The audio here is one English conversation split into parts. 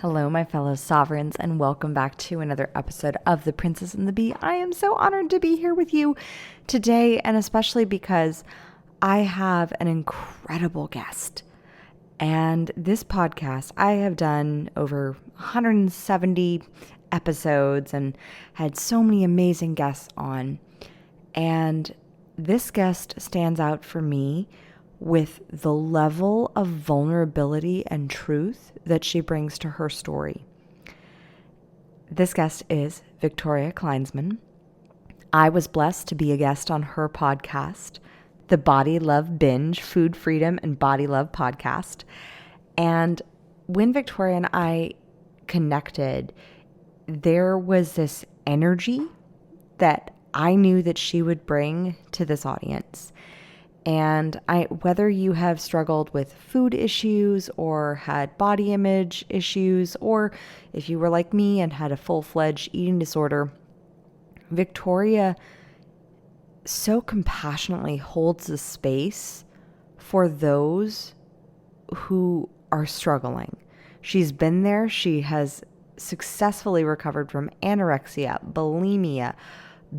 Hello, my fellow sovereigns, and welcome back to another episode of The Princess and the Bee. I am so honored to be here with you today, and especially because I have an incredible guest. And this podcast, I have done over 170 episodes and had so many amazing guests on. And this guest stands out for me with the level of vulnerability and truth that she brings to her story. This guest is Victoria Kleinsman. I was blessed to be a guest on her podcast, the Body Love Binge, Food Freedom and Body Love podcast. And when Victoria and I connected, there was this energy that I knew that she would bring to this audience. And whether you have struggled with food issues or had body image issues, or if you were like me and had a full-fledged eating disorder, Victoria so compassionately holds the space for those who are struggling. She's been there. She has successfully recovered from anorexia, bulimia,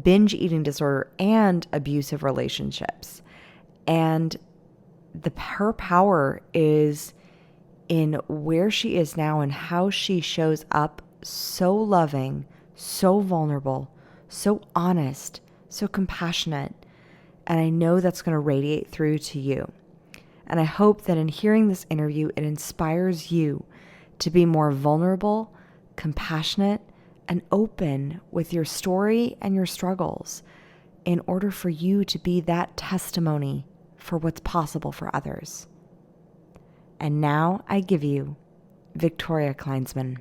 binge eating disorder, and abusive relationships. And her power is in where she is now and how she shows up so loving, so vulnerable, so honest, so compassionate. And I know that's going to radiate through to you. And I hope that in hearing this interview, it inspires you to be more vulnerable, compassionate, and open with your story and your struggles in order for you to be that testimony for what's possible for others. And now I give you Victoria Kleinsman.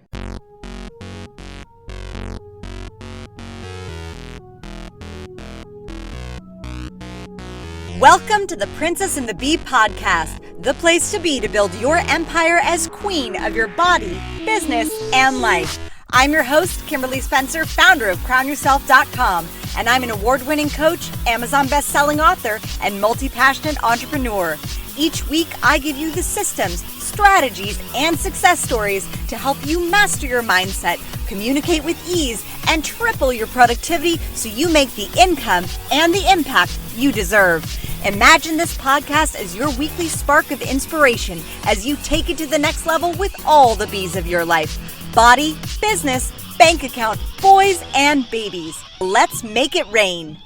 Welcome to the Princess and the Bee podcast, the place to be to build your empire as queen of your body, business, and life. I'm your host, Kimberly Spencer, founder of CrownYourself.com, and I'm an award-winning coach, Amazon best-selling author, and multi-passionate entrepreneur. Each week, I give you the systems, strategies, and success stories to help you master your mindset, communicate with ease, and triple your productivity so you make the income and the impact you deserve. Imagine this podcast as your weekly spark of inspiration as you take it to the next level with all the bees of your life. Body, business, bank account, boys, and babies. Let's make it rain.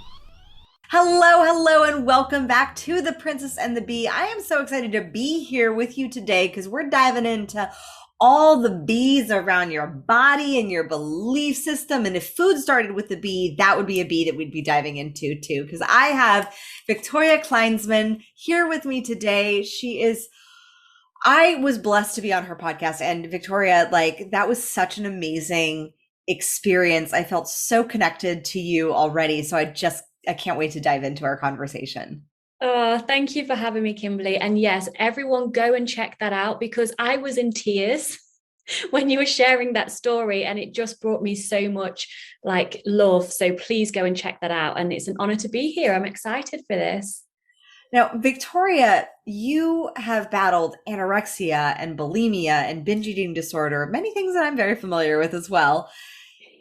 Hello, and welcome back to The Princess and the Bee. I am so excited to be here with you today because we're diving into all the bees around your body and your belief system. And if food started with the bee, that would be a bee that we'd be diving into too. Because I have Victoria Kleinsman here with me today. I was blessed to be on her podcast, and Victoria, that was such an amazing experience. I felt so connected to you already. So I can't wait to dive into our conversation. Oh, thank you for having me, Kimberly. And yes, everyone go and check that out because I was in tears when you were sharing that story and it just brought me so much love. So please go and check that out. And it's an honor to be here. I'm excited for this. Now, Victoria, you have battled anorexia and bulimia and binge eating disorder, many things that I'm very familiar with as well.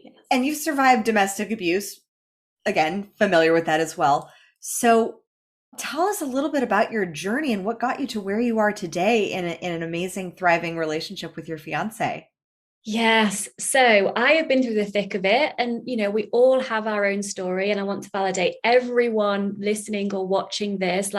Yes. And you've survived domestic abuse. Again, familiar with that as well. So tell us a little bit about your journey and what got you to where you are today in an amazing, thriving relationship with your fiance. Yes. So I have been through the thick of it and, we all have our own story and I want to validate everyone listening or watching this,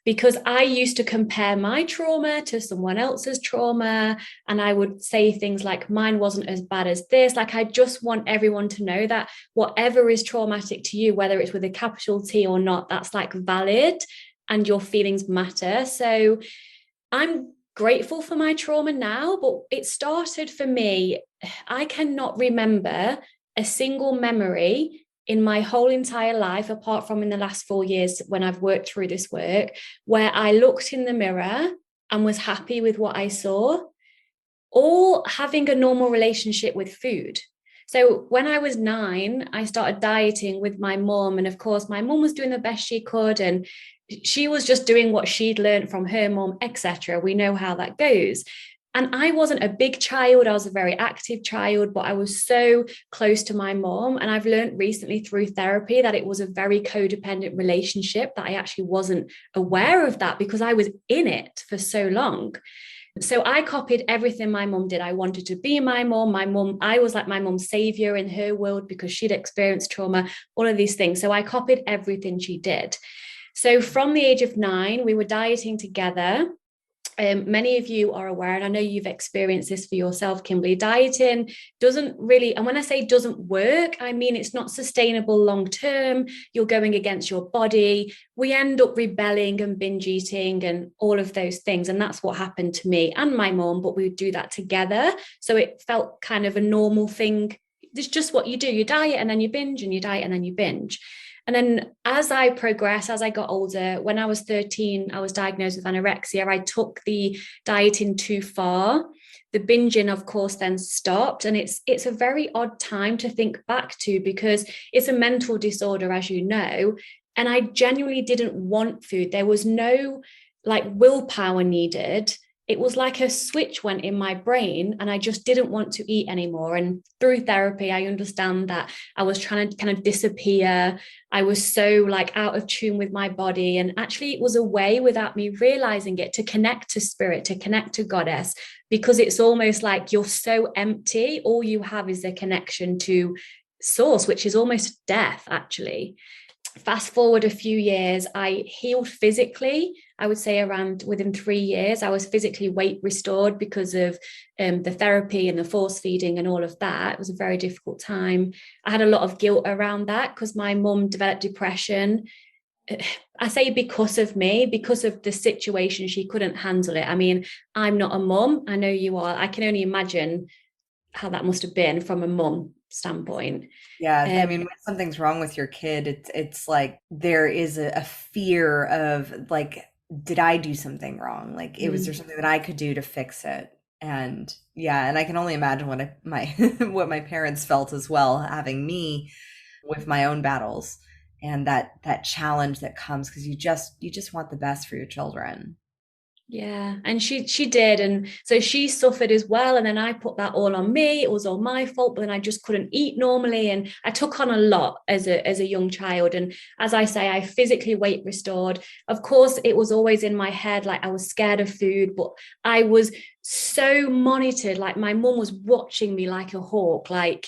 because I used to compare my trauma to someone else's trauma and I would say things like mine wasn't as bad as this. I just want everyone to know that whatever is traumatic to you, whether it's with a capital T or not, that's valid and your feelings matter. So I'm grateful for my trauma now, but it started for me. I cannot remember a single memory in my whole entire life, apart from in the last 4 years when I've worked through this work, where I looked in the mirror and was happy with what I saw, or having a normal relationship with food. So when I was 9, I started dieting with my mum. And of course, my mum was doing the best she could. And she was just doing what she'd learned from her mum, etc. We know how that goes. And I wasn't a big child. I was a very active child, but I was so close to my mom. And I've learned recently through therapy that it was a very codependent relationship, that I actually wasn't aware of that because I was in it for so long. So I copied everything my mom did. I wanted to be my mom. I was like my mom's savior in her world because she'd experienced trauma, all of these things. So I copied everything she did. So from the age of 9, we were dieting together. Many of you are aware, and I know you've experienced this for yourself, Kimberly, dieting doesn't really, and when I say doesn't work, I mean it's not sustainable long term. You're going against your body. We end up rebelling and binge eating and all of those things. And that's what happened to me and my mom, but we would do that together. So it felt kind of a normal thing. It's just what you do. You diet and then you binge, and you diet and then you binge. And then as I progressed, as I got older, when I was 13, I was diagnosed with anorexia. I took the dieting too far. The binging, of course, then stopped. And it's a very odd time to think back to, because it's a mental disorder, as you know. And I genuinely didn't want food. There was no like willpower needed. It was like a switch went in my brain and I just didn't want to eat anymore. And through therapy, I understand that I was trying to kind of disappear. I was so like out of tune with my body. And actually it was a way, without me realizing it, to connect to spirit, to connect to goddess, because it's almost like you're so empty. All you have is a connection to source, which is almost death, actually. Fast forward a few years, I healed physically. I would say around within 3 years, I was physically weight restored because of the therapy and the force feeding and all of that. It was a very difficult time. I had a lot of guilt around that because my mum developed depression. I say because of me, because of the situation, she couldn't handle it. I mean, I'm not a mum. I know you are. I can only imagine how that must have been from a mum standpoint. Yeah, I mean, when something's wrong with your kid, it's like there is a fear of like, did I do something wrong? Like, was there something that I could do to fix it? And yeah, and I can only imagine what my what my parents felt as well, having me with my own battles and that challenge that comes because you just want the best for your children. Yeah, and she did, and so she suffered as well, and then I put that all on me. It was all my fault, but then I just couldn't eat normally, and I took on a lot as a young child. And as I say, I physically weight restored. Of course, it was always in my head, like I was scared of food, but I was so monitored. Like my mum was watching me like a hawk, like,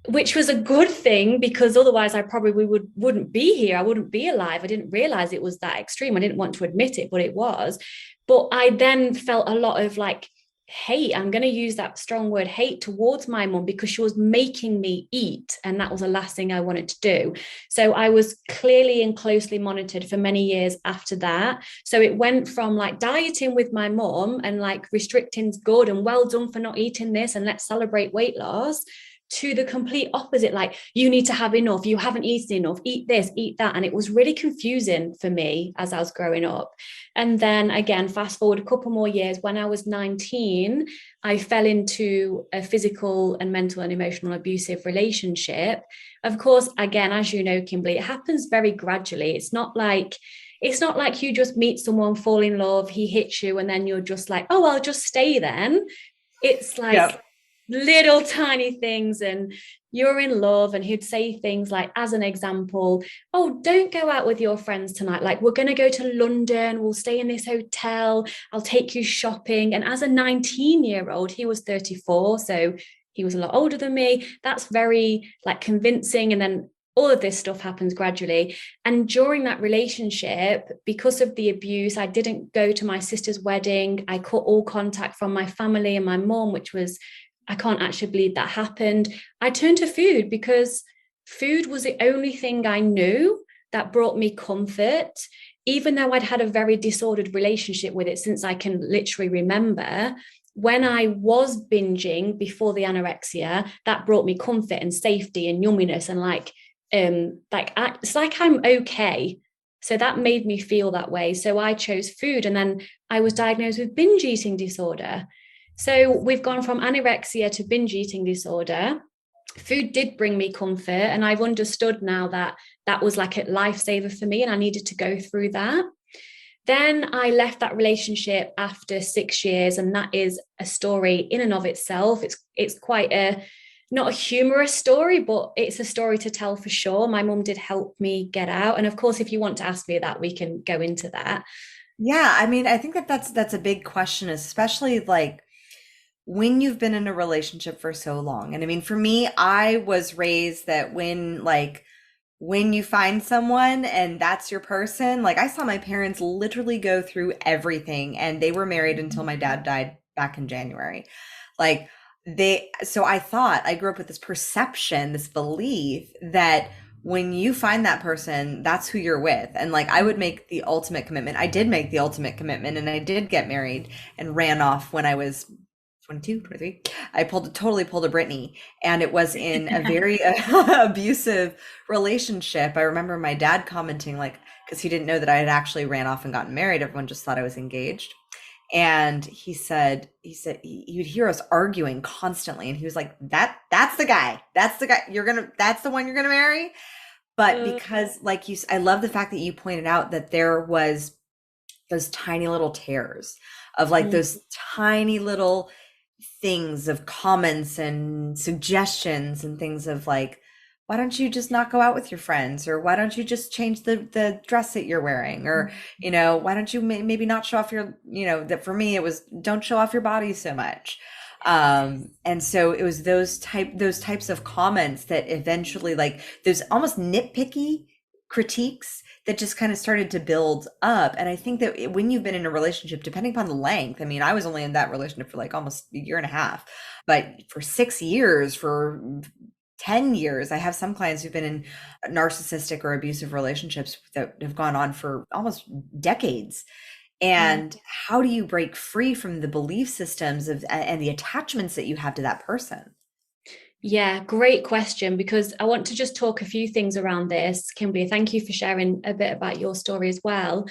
which was a good thing, because otherwise I probably wouldn't be here. I wouldn't be alive. I didn't realize it was that extreme. I didn't want to admit it, but it was. But I then felt a lot of like hate. I'm going to use that strong word, hate, towards my mum, because she was making me eat. And that was the last thing I wanted to do. So I was clearly and closely monitored for many years after that. So it went from like dieting with my mum and like restricting's good and well done for not eating this and let's celebrate weight loss, to the complete opposite. Like, you need to have enough, you haven't eaten enough, eat this, eat that. And it was really confusing for me as I was growing up. And then again, fast forward a couple more years, when I was 19, I fell into a physical and mental and emotional abusive relationship. Of course, again, as you know, Kimberly, it happens very gradually. It's not like you just meet someone, fall in love, he hits you, and then you're just like, oh, I'll just stay then. It's like, yep, little tiny things, and you're in love. And he'd say things like, as an example, oh, don't go out with your friends tonight, like we're going to go to London, we'll stay in this hotel, I'll take you shopping. And as a 19-year-old, he was 34, so he was a lot older than me. That's very like convincing. And then all of this stuff happens gradually. And during that relationship, because of the abuse, I didn't go to my sister's wedding. I cut all contact from my family and my mom, which was, I can't actually believe that happened. I turned to food because food was the only thing I knew that brought me comfort, even though I'd had a very disordered relationship with it since I can literally remember. When I was binging before the anorexia, that brought me comfort and safety and yumminess and it's like I'm okay. So that made me feel that way. So I chose food, and then I was diagnosed with binge eating disorder. So we've gone from anorexia to binge eating disorder. Food did bring me comfort, and I've understood now that that was like a lifesaver for me, and I needed to go through that. Then I left that relationship after 6 years, and that is a story in and of itself. It's quite not a humorous story, but it's a story to tell for sure. My mum did help me get out. And of course, if you want to ask me that, we can go into that. Yeah, I mean, I think that that's a big question, especially like when you've been in a relationship for so long. And I mean, for me, I was raised that when you find someone and that's your person, like I saw my parents literally go through everything, and they were married until my dad died back in January. Like so I thought, I grew up with this perception, this belief that when you find that person, that's who you're with. And like I would make the ultimate commitment. I did make the ultimate commitment, and I did get married and ran off when I was 22, 23. I totally pulled a Britney, and it was in a very abusive relationship. I remember my dad commenting, like, because he didn't know that I had actually ran off and gotten married. Everyone just thought I was engaged. And he would hear us arguing constantly. And he was like, that's the guy. That's the guy that's the one you're going to marry. But because I love the fact that you pointed out that there was those tiny little tears of like those tiny little things of comments and suggestions and things of like, why don't you just not go out with your friends, or why don't you just change the dress that you're wearing, or why don't you maybe not show off your, that for me it was, don't show off your body so much. And so it was those types of comments that eventually, like those almost nitpicky critiques that just kind of started to build up. And I think that when you've been in a relationship, depending upon the length, I mean, I was only in that relationship for like almost a year and a half, but for 6 years, for 10 years, I have some clients who've been in narcissistic or abusive relationships that have gone on for almost decades. And how do you break free from the belief systems and the attachments that you have to that person? Yeah, great question, because I want to just talk a few things around this. Kimberly, thank you for sharing a bit about your story as well.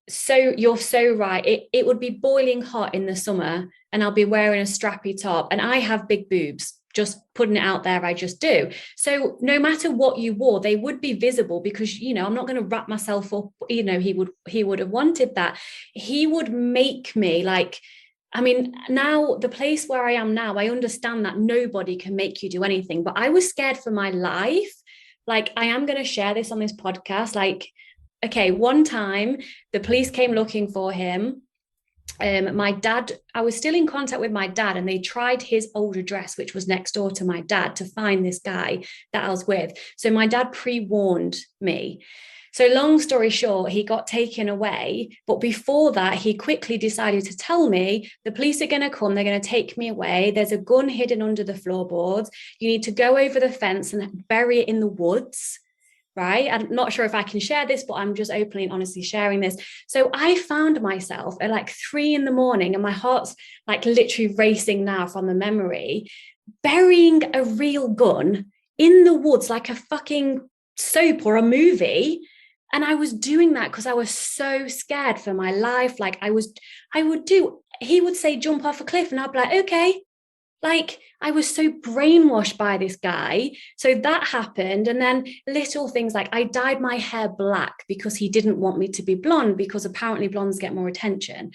So you're so right. It would be boiling hot in the summer and I'll be wearing a strappy top, and I have big boobs. Just putting it out there, I just do. So no matter what you wore, they would be visible because, I'm not going to wrap myself up. He would have wanted that. He would make me like, I mean, now the place where I am now, I understand that nobody can make you do anything, but I was scared for my life. Like, I am going to share this on this podcast. Like, okay, one time the police came looking for him. My dad, I was still in contact with my dad, and they tried his old address, which was next door to my dad, to find this guy that I was with. So my dad pre-warned me. So long story short, he got taken away. But before that, he quickly decided to tell me, the police are going to come. They're going to take me away. There's a gun hidden under the floorboards. You need to go over the fence and bury it in the woods. Right? I'm not sure if I can share this, but I'm just openly and honestly sharing this. So I found myself at like 3 a.m, and my heart's like literally racing now from the memory, burying a real gun in the woods like a fucking soap or a movie. And I was doing that because I was so scared for my life. Like he would say, jump off a cliff, and I'd be like, okay. Like, I was so brainwashed by this guy. So that happened. And then little things like I dyed my hair black because he didn't want me to be blonde, because apparently blondes get more attention.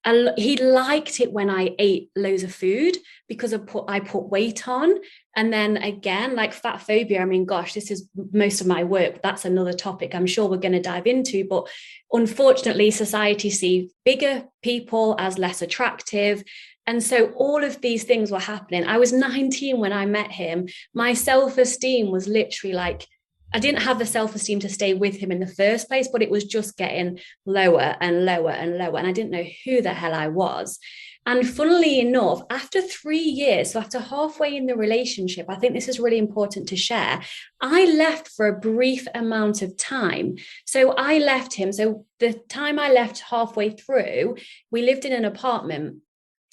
And he liked it when I ate loads of food because I put weight on. And then again, like fat phobia, I mean, gosh, this is most of my work. That's another topic I'm sure we're going to dive into. But unfortunately, society sees bigger people as less attractive. And so all of these things were happening. I was 19 when I met him. My self-esteem was literally like, I didn't have the self-esteem to stay with him in the first place, but it was just getting lower and lower and lower. And I didn't know who the hell I was. And funnily enough, after 3 years, so after halfway in the relationship, I think this is really important to share, I left for a brief amount of time. So I left him. So the time I left halfway through, we lived in an apartment.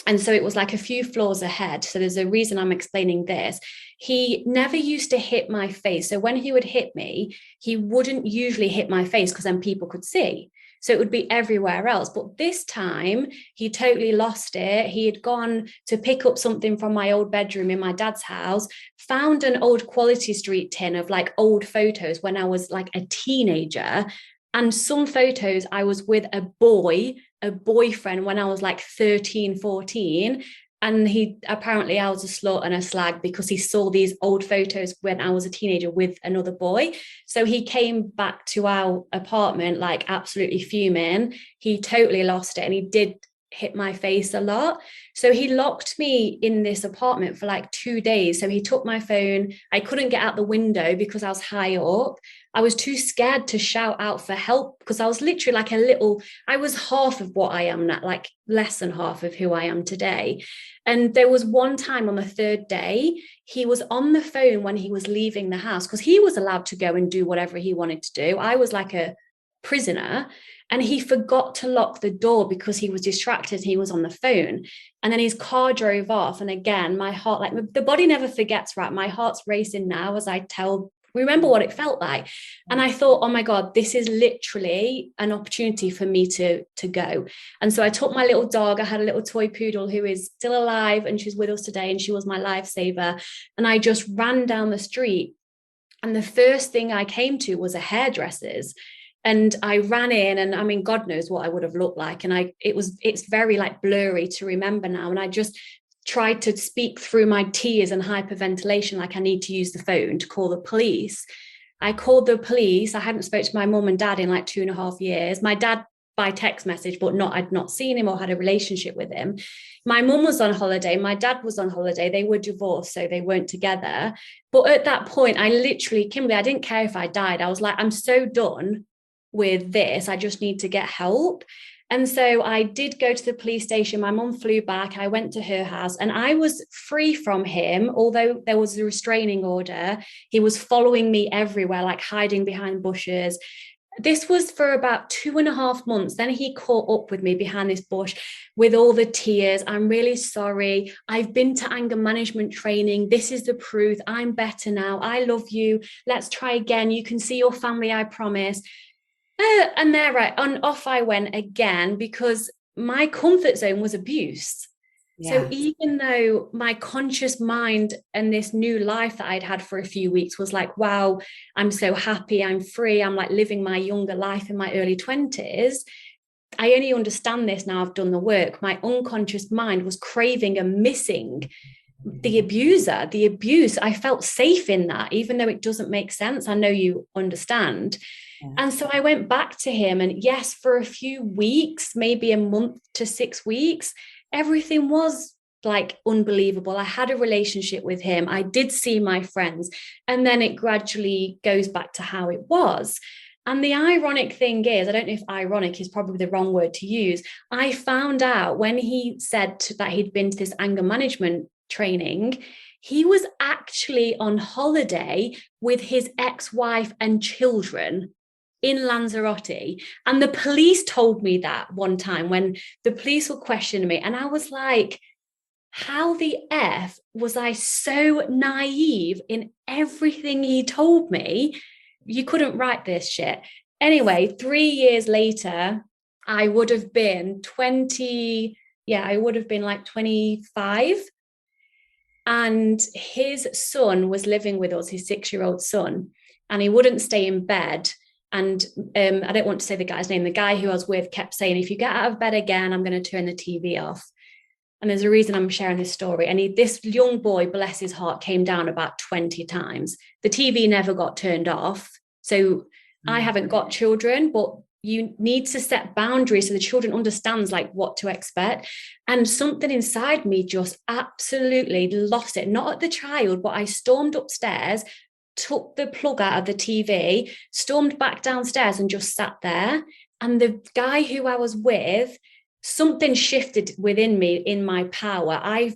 And so it was like a few floors ahead. So there's a reason I'm explaining this. He never used to hit my face. So when he would hit me, he wouldn't usually hit my face because then people could see. So it would be everywhere else. But this time he totally lost it. He had gone to pick up something from my old bedroom in my dad's house, found an old Quality Street tin of like old photos when I was like a teenager, And some photos, I was with a boyfriend when I was like 13, 14. And I was a slut and a slag because he saw these old photos when I was a teenager with another boy. So he came back to our apartment like absolutely fuming. He totally lost it, and he did hit my face a lot. So he locked me in this apartment for like 2 days. So he took my phone. I couldn't get out the window because I was high up. I was too scared to shout out for help because I was literally like I was half of what I am now, like less than half of who I am today. And there was one time on the third day, he was on the phone when he was leaving the house because he was allowed to go and do whatever he wanted to do. I was like a prisoner, and he forgot to lock the door because he was distracted. He was on the phone, and then his car drove off. And again, my heart, like the body never forgets, right? My heart's racing now as I remember what it felt like. And I thought, oh my God, this is literally an opportunity for me to go. And so I took my little dog. I had a little toy poodle who is still alive, and she's with us today, and she was my lifesaver. And I just ran down the street, and the first thing I came to was a hairdresser's. And I ran in, and I mean, God knows what I would have looked like. And it's very like blurry to remember now. And I just tried to speak through my tears and hyperventilation, like I need to use the phone to call the police. I called the police. I hadn't spoken to my mum and dad in like 2.5 years. My dad by text message, but I'd not seen him or had a relationship with him. My mum was on holiday. My dad was on holiday. They were divorced, so they weren't together. But at that point, Kimberly, I didn't care if I died. I was like, I'm so done with this. I just need to get help. And so I did go to the police station. My mum flew back. I went to her house, and I was free from him, although there was a restraining order. He was following me everywhere, like hiding behind bushes. This was for about 2.5 months. Then he caught up with me behind this bush with all the tears. I'm really sorry. I've been to anger management training. This is the proof. I'm better now. I love you. Let's try again. You can see your family, I promise. And there, right, and off I went again because my comfort zone was abuse. Yeah. So even though my conscious mind and this new life that I'd had for a few weeks was like, wow, I'm so happy, I'm free, I'm like living my younger life in my early 20s. I only understand this now I've done the work. My unconscious mind was craving and missing the abuser, the abuse. I felt safe in that, even though it doesn't make sense. I know you understand. And so I went back to him, and yes, for a few weeks, maybe a month to 6 weeks, everything was like unbelievable. I had a relationship with him. I did see my friends, and then it gradually goes back to how it was. And the ironic thing is, I don't know if ironic is probably the wrong word to use. I found out when he said that he'd been to this anger management training, he was actually on holiday with his ex-wife and children in Lanzarote. And the police told me that one time when the police were questioning me. And I was like, how the F was I so naive in everything he told me? You couldn't write this shit. Anyway, 3 years later, I would have been 20. Yeah, I would have been like 25. And his son was living with us, his 6-year-old son, and he wouldn't stay in bed. And I don't want to say the guy's name. The guy who I was with kept saying, if you get out of bed again, I'm going to turn the TV off. And there's a reason I'm sharing this story. And this young boy, bless his heart, came down about 20 times. The TV never got turned off. So I haven't got children, but you need to set boundaries so the children understands like what to expect. And something inside me just absolutely lost it. Not at the child, but I stormed upstairs, took the plug out of the TV, stormed back downstairs and just sat there. And the guy who I was with, something shifted within me in my power. I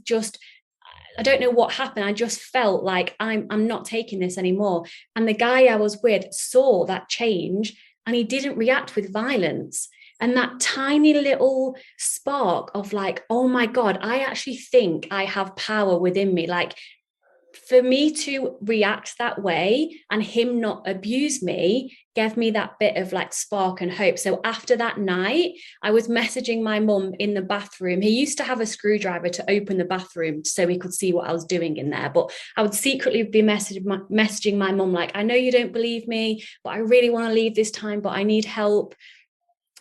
don't know what happened. I just felt like I'm not taking this anymore. And the guy I was with saw that change, and he didn't react with violence. And that tiny little spark of like, oh my God, I actually think I have power within me. Like, for me to react that way and him not abuse me gave me that bit of like spark and hope. So after that night, I was messaging my mum in the bathroom. He used to have a screwdriver to open the bathroom so he could see what I was doing in there. But I would secretly be messaging my mum like, I know you don't believe me, but I really want to leave this time, but I need help.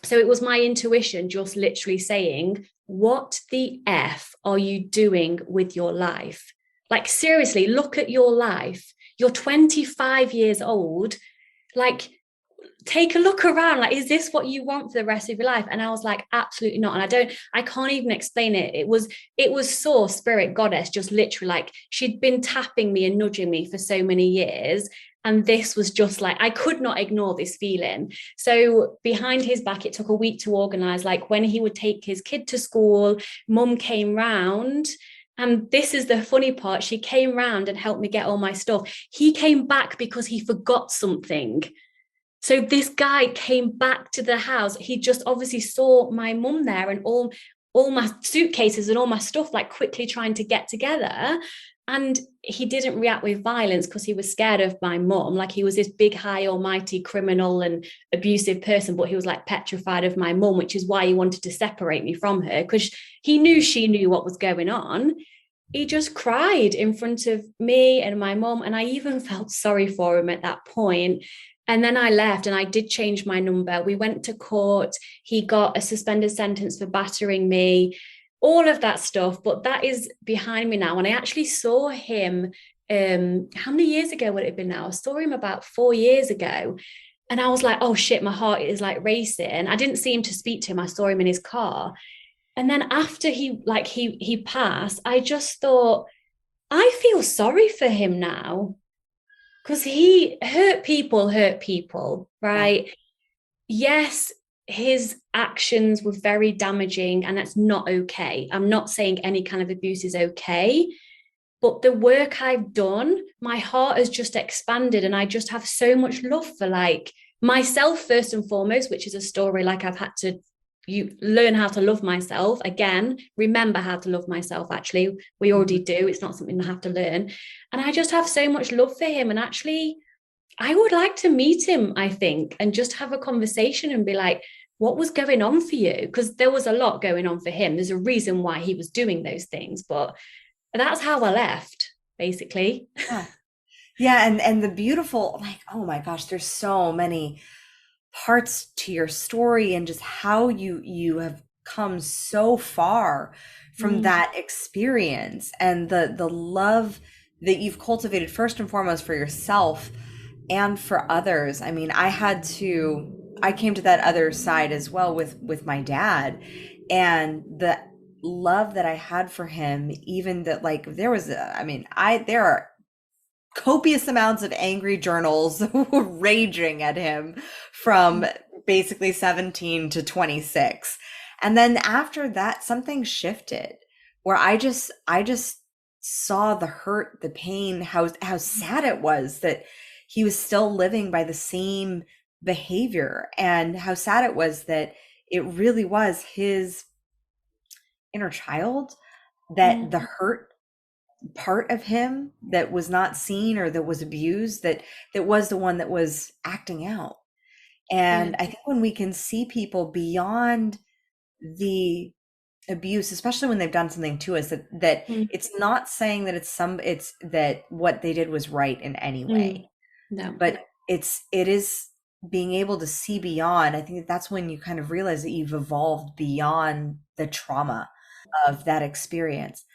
So it was my intuition just literally saying, what the F are you doing with your life? Like, seriously, look at your life. You're 25 years old. Like, take a look around. Like, is this what you want for the rest of your life? And I was like, absolutely not. And I can't even explain it. It was Source, Spirit, Goddess, just literally like she'd been tapping me and nudging me for so many years. And this was just like, I could not ignore this feeling. So behind his back, it took a week to organize. Like when he would take his kid to school, mum came round. And this is the funny part. She came round and helped me get all my stuff. He came back because he forgot something. So this guy came back to the house. He just obviously saw my mum there and all my suitcases and all my stuff, like quickly trying to get together. And he didn't react with violence because he was scared of my mum. Like he was this big, high, almighty criminal and abusive person, but he was like petrified of my mum, which is why he wanted to separate me from her, because he knew she knew what was going on. He just cried in front of me and my mum. And I even felt sorry for him at that point. And then I left and I did change my number. We went to court. He got a suspended sentence for battering me, all of that stuff. But that is behind me now. And I actually saw him, how many years ago would it have been now? I saw him about 4 years ago. And I was like, oh shit, my heart is like racing. I didn't see him to speak to him. I saw him in his car. And then after he passed, I just thought, I feel sorry for him now. Because he hurt people, right? Yeah. Yes, his actions were very damaging, and that's not okay. I'm not saying any kind of abuse is okay, but the work I've done, my heart has just expanded, and I just have so much love for like myself first and foremost, which is a story like I've had to learn how to love myself again, remember how to love myself. Actually, we already do. It's not something I have to learn. And I just have so much love for him. And actually, I would like to meet him, I think, and just have a conversation and be like, what was going on for you? Because there was a lot going on for him. There's a reason why he was doing those things. But that's how I left, basically. Yeah. And the beautiful, like, oh my gosh, there's so many parts to your story and just how you have come so far from that experience, and the love that you've cultivated first and foremost for yourself and for others. I mean, I came to that other side as well with my dad, and the love that I had for him, even that like there are copious amounts of angry journals raging at him from basically 17 to 26. And then after that, something shifted where I just saw the hurt, the pain, how sad it was that he was still living by the same behavior, and how sad it was that it really was his inner child, that the hurt part of him that was not seen or that was abused, that was the one that was acting out. And I think when we can see people beyond the abuse, especially when they've done something to us, that it's not saying that it's that what they did was right in any way. No. But it is being able to see beyond. I think that's when you kind of realize that you've evolved beyond the trauma of that experience.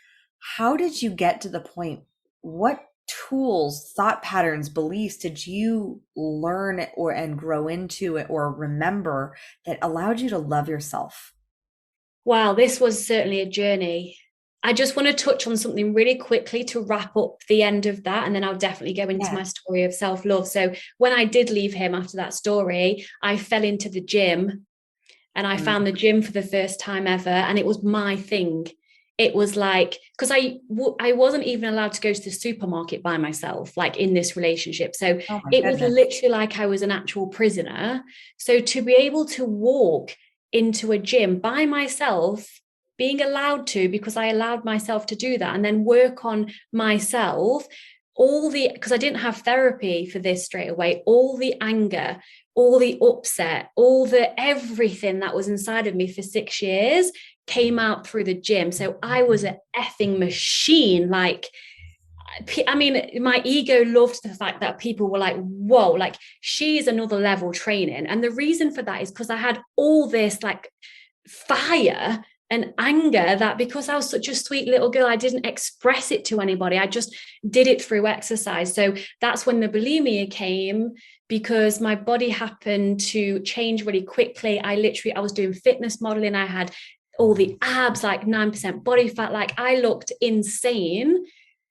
How did you get to the point? What tools, thought patterns, beliefs did you learn and grow into it or remember that allowed you to love yourself? Wow, this was certainly a journey. I just want to touch on something really quickly to wrap up the end of that, and then I'll definitely go into my story of self-love. So when I did leave him after that story, I fell into the gym, and I found the gym for the first time ever, and it was my thing. It was like, because I wasn't even allowed to go to the supermarket by myself, like in this relationship. So it was literally like I was an actual prisoner. So to be able to walk into a gym by myself, being allowed to, because I allowed myself to do that, and then work on myself, because I didn't have therapy for this straight away, all the anger, all the upset, all the everything that was inside of me for 6 years came out through the gym. So I was an effing machine. Like, I mean, my ego loved the fact that people were like, whoa, like she's another level training. And the reason for that is because I had all this like fire and anger, that because I was such a sweet little girl, I didn't express it to anybody. I just did it through exercise. So that's when the bulimia came, because my body happened to change really quickly. I was doing fitness modeling. I had all the abs, like 9% body fat. Like I looked insane.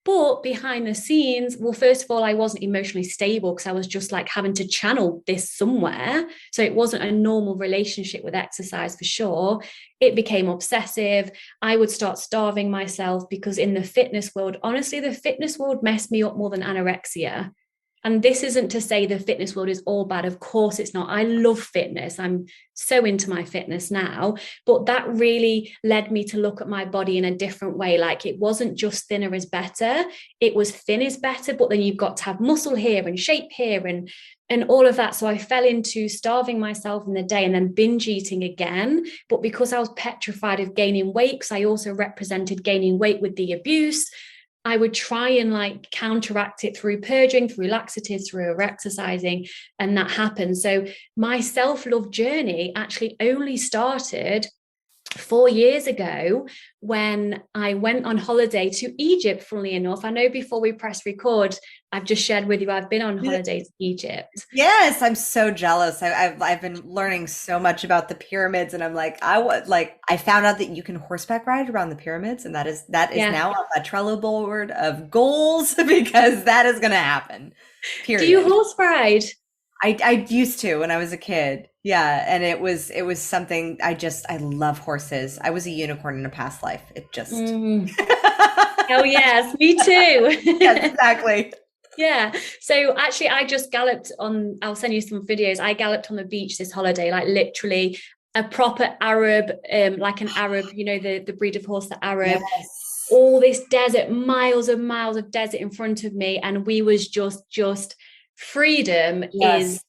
But behind the scenes, well, first of all, I wasn't emotionally stable because I was just like having to channel this somewhere. So it wasn't a normal relationship with exercise for sure. It became obsessive. I would start starving myself because in the fitness world, honestly, the fitness world messed me up more than anorexia. And this isn't to say the fitness world is all bad. Of course it's not. I love fitness. I'm so into my fitness now, but that really led me to look at my body in a different way. Like it wasn't just thinner is better. It was thin is better, but then you've got to have muscle here and shape here and all of that. So I fell into starving myself in the day and then binge eating again. But because I was petrified of gaining weight, because I also represented gaining weight with the abuse, I would try and like counteract it through purging, through laxatives, through exercising, and that happened. So my self-love journey actually only started 4 years ago when I went on holiday to Egypt, funnily enough. I know before we press record, I've just shared with you, I've been on holiday to Egypt. Yes, I'm so jealous. I've been learning so much about the pyramids, and I'm like, I found out that you can horseback ride around the pyramids, and that is now on my Trello board of goals because that is going to happen. Period. Do you horse ride? I used to when I was a kid. Yeah, and it was something I love horses. I was a unicorn in a past life. It just Oh yes, me too. Yes, exactly. Yeah. So actually I just galloped on, I'll send you some videos. I galloped on the beach this holiday, like literally a proper Arab, like an Arab, you know, the breed of horse, the Arab. Yes. All this desert, miles and miles of desert in front of me. And we was just freedom. Yes. Is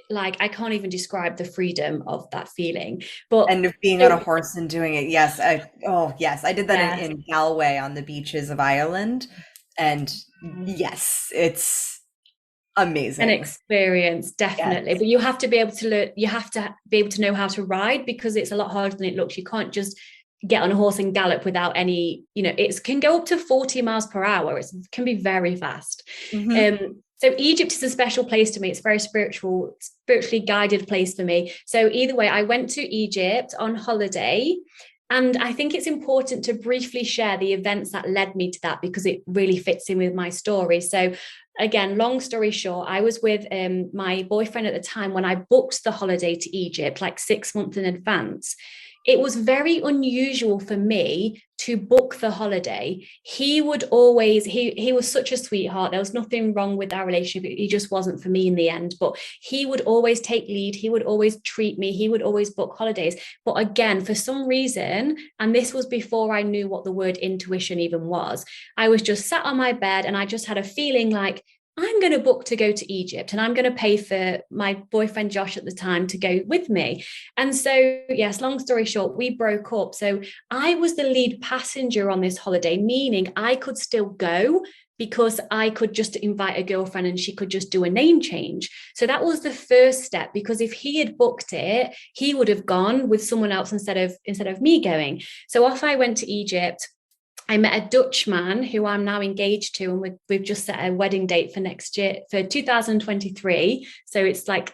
like, I can't even describe the freedom of that feeling. But and being on a horse and doing it. Yes. I did that in Galway on the beaches of Ireland. And yes, it's amazing. An experience, definitely. Yes. But you have to be able to learn, you have to be able to know how to ride, because it's a lot harder than it looks. You can't just get on a horse and gallop without any, you know, it can go up to 40 miles per hour. It can be very fast. Mm-hmm. So Egypt is a special place to me. It's a very spiritually guided place for me. So either way, I went to Egypt on holiday. And I think it's important to briefly share the events that led me to that, because it really fits in with my story. So again, long story short, I was with my boyfriend at the time when I booked the holiday to Egypt, like 6 months in advance. It was very unusual for me to book the holiday. He would always, he was such a sweetheart. There was nothing wrong with our relationship. He just wasn't for me in the end, but he would always take lead. He would always treat me. He would always book holidays. But again, for some reason, and this was before I knew what the word intuition even was, I was just sat on my bed and I just had a feeling like, I'm going to book to go to Egypt, and I'm going to pay for my boyfriend, Josh, at the time to go with me. And so, yes, long story short, we broke up. So I was the lead passenger on this holiday, meaning I could still go because I could just invite a girlfriend and she could just do a name change. So that was the first step, because if he had booked it, he would have gone with someone else instead of me going. So off I went to Egypt. I met a Dutch man who I'm now engaged to, and we've just set a wedding date for next year, for 2023. So it's like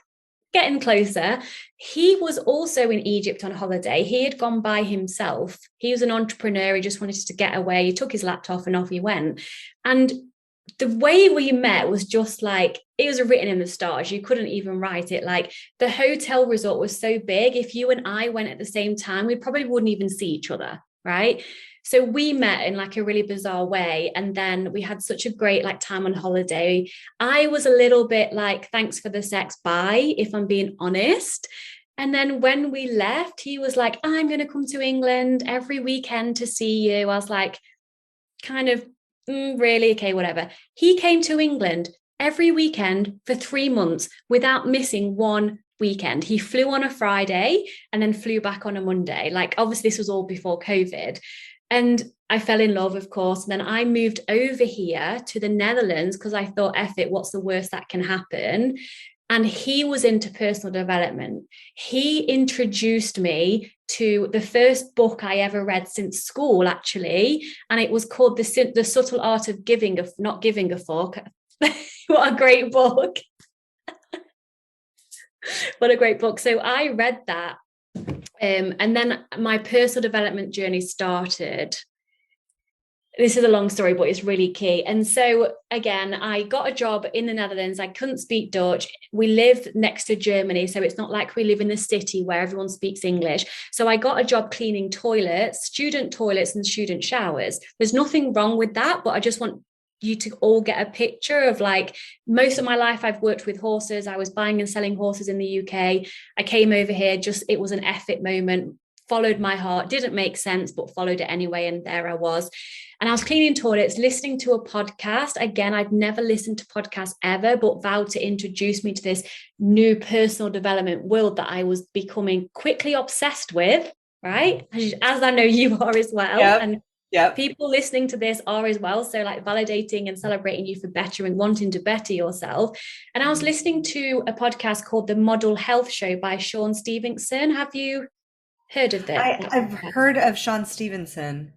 getting closer. He was also in Egypt on holiday. He had gone by himself. He was an entrepreneur. He just wanted to get away. He took his laptop and off he went. And the way we met was just like, it was written in the stars. You couldn't even write it. Like, the hotel resort was so big. If you and I went at the same time, we probably wouldn't even see each other, right? So we met in like a really bizarre way. And then we had such a great like time on holiday. I was a little bit like, thanks for the sex, bye, if I'm being honest. And then when we left, he was like, I'm going to come to England every weekend to see you. I was like, kind of, really? Okay, whatever. He came to England every weekend for 3 months without missing one weekend. He flew on a Friday and then flew back on a Monday. Like, obviously, this was all before COVID. And I fell in love, of course. And then I moved over here to the Netherlands because I thought, F it, what's the worst that can happen? And he was into personal development. He introduced me to the first book I ever read since school, actually. And it was called The Subtle Art of Not Giving a Fuck. What a great book. What a great book. So I read that. And then my personal development journey started. This is a long story, but it's really key. And so again, I got a job in the Netherlands. I couldn't speak Dutch. We live next to Germany, so it's not like we live in the city where everyone speaks English. So I got a job cleaning toilets, student toilets and student showers. There's nothing wrong with that, but I just want you to all get a picture of, like, most of my life I've worked with horses. I was buying and selling horses in the UK. I came over here, it was an effort moment, followed my heart, didn't make sense, but followed it anyway. And there I was. And I was cleaning toilets, listening to a podcast. Again, I'd never listened to podcasts ever, but vowed to introduce me to this new personal development world that I was becoming quickly obsessed with, right? As I know you are as well. Yep. And people listening to this are as well. So like validating and celebrating you for bettering, wanting to better yourself. And I was listening to a podcast called The Model Health Show by Sean Stevenson. Have you heard of that? I've heard of Sean Stevenson.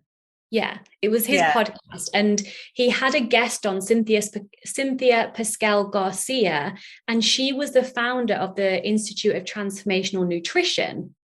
Yeah, it was his podcast. And he had a guest on, Cynthia Pascal Garcia, and she was the founder of the Institute of Transformational Nutrition.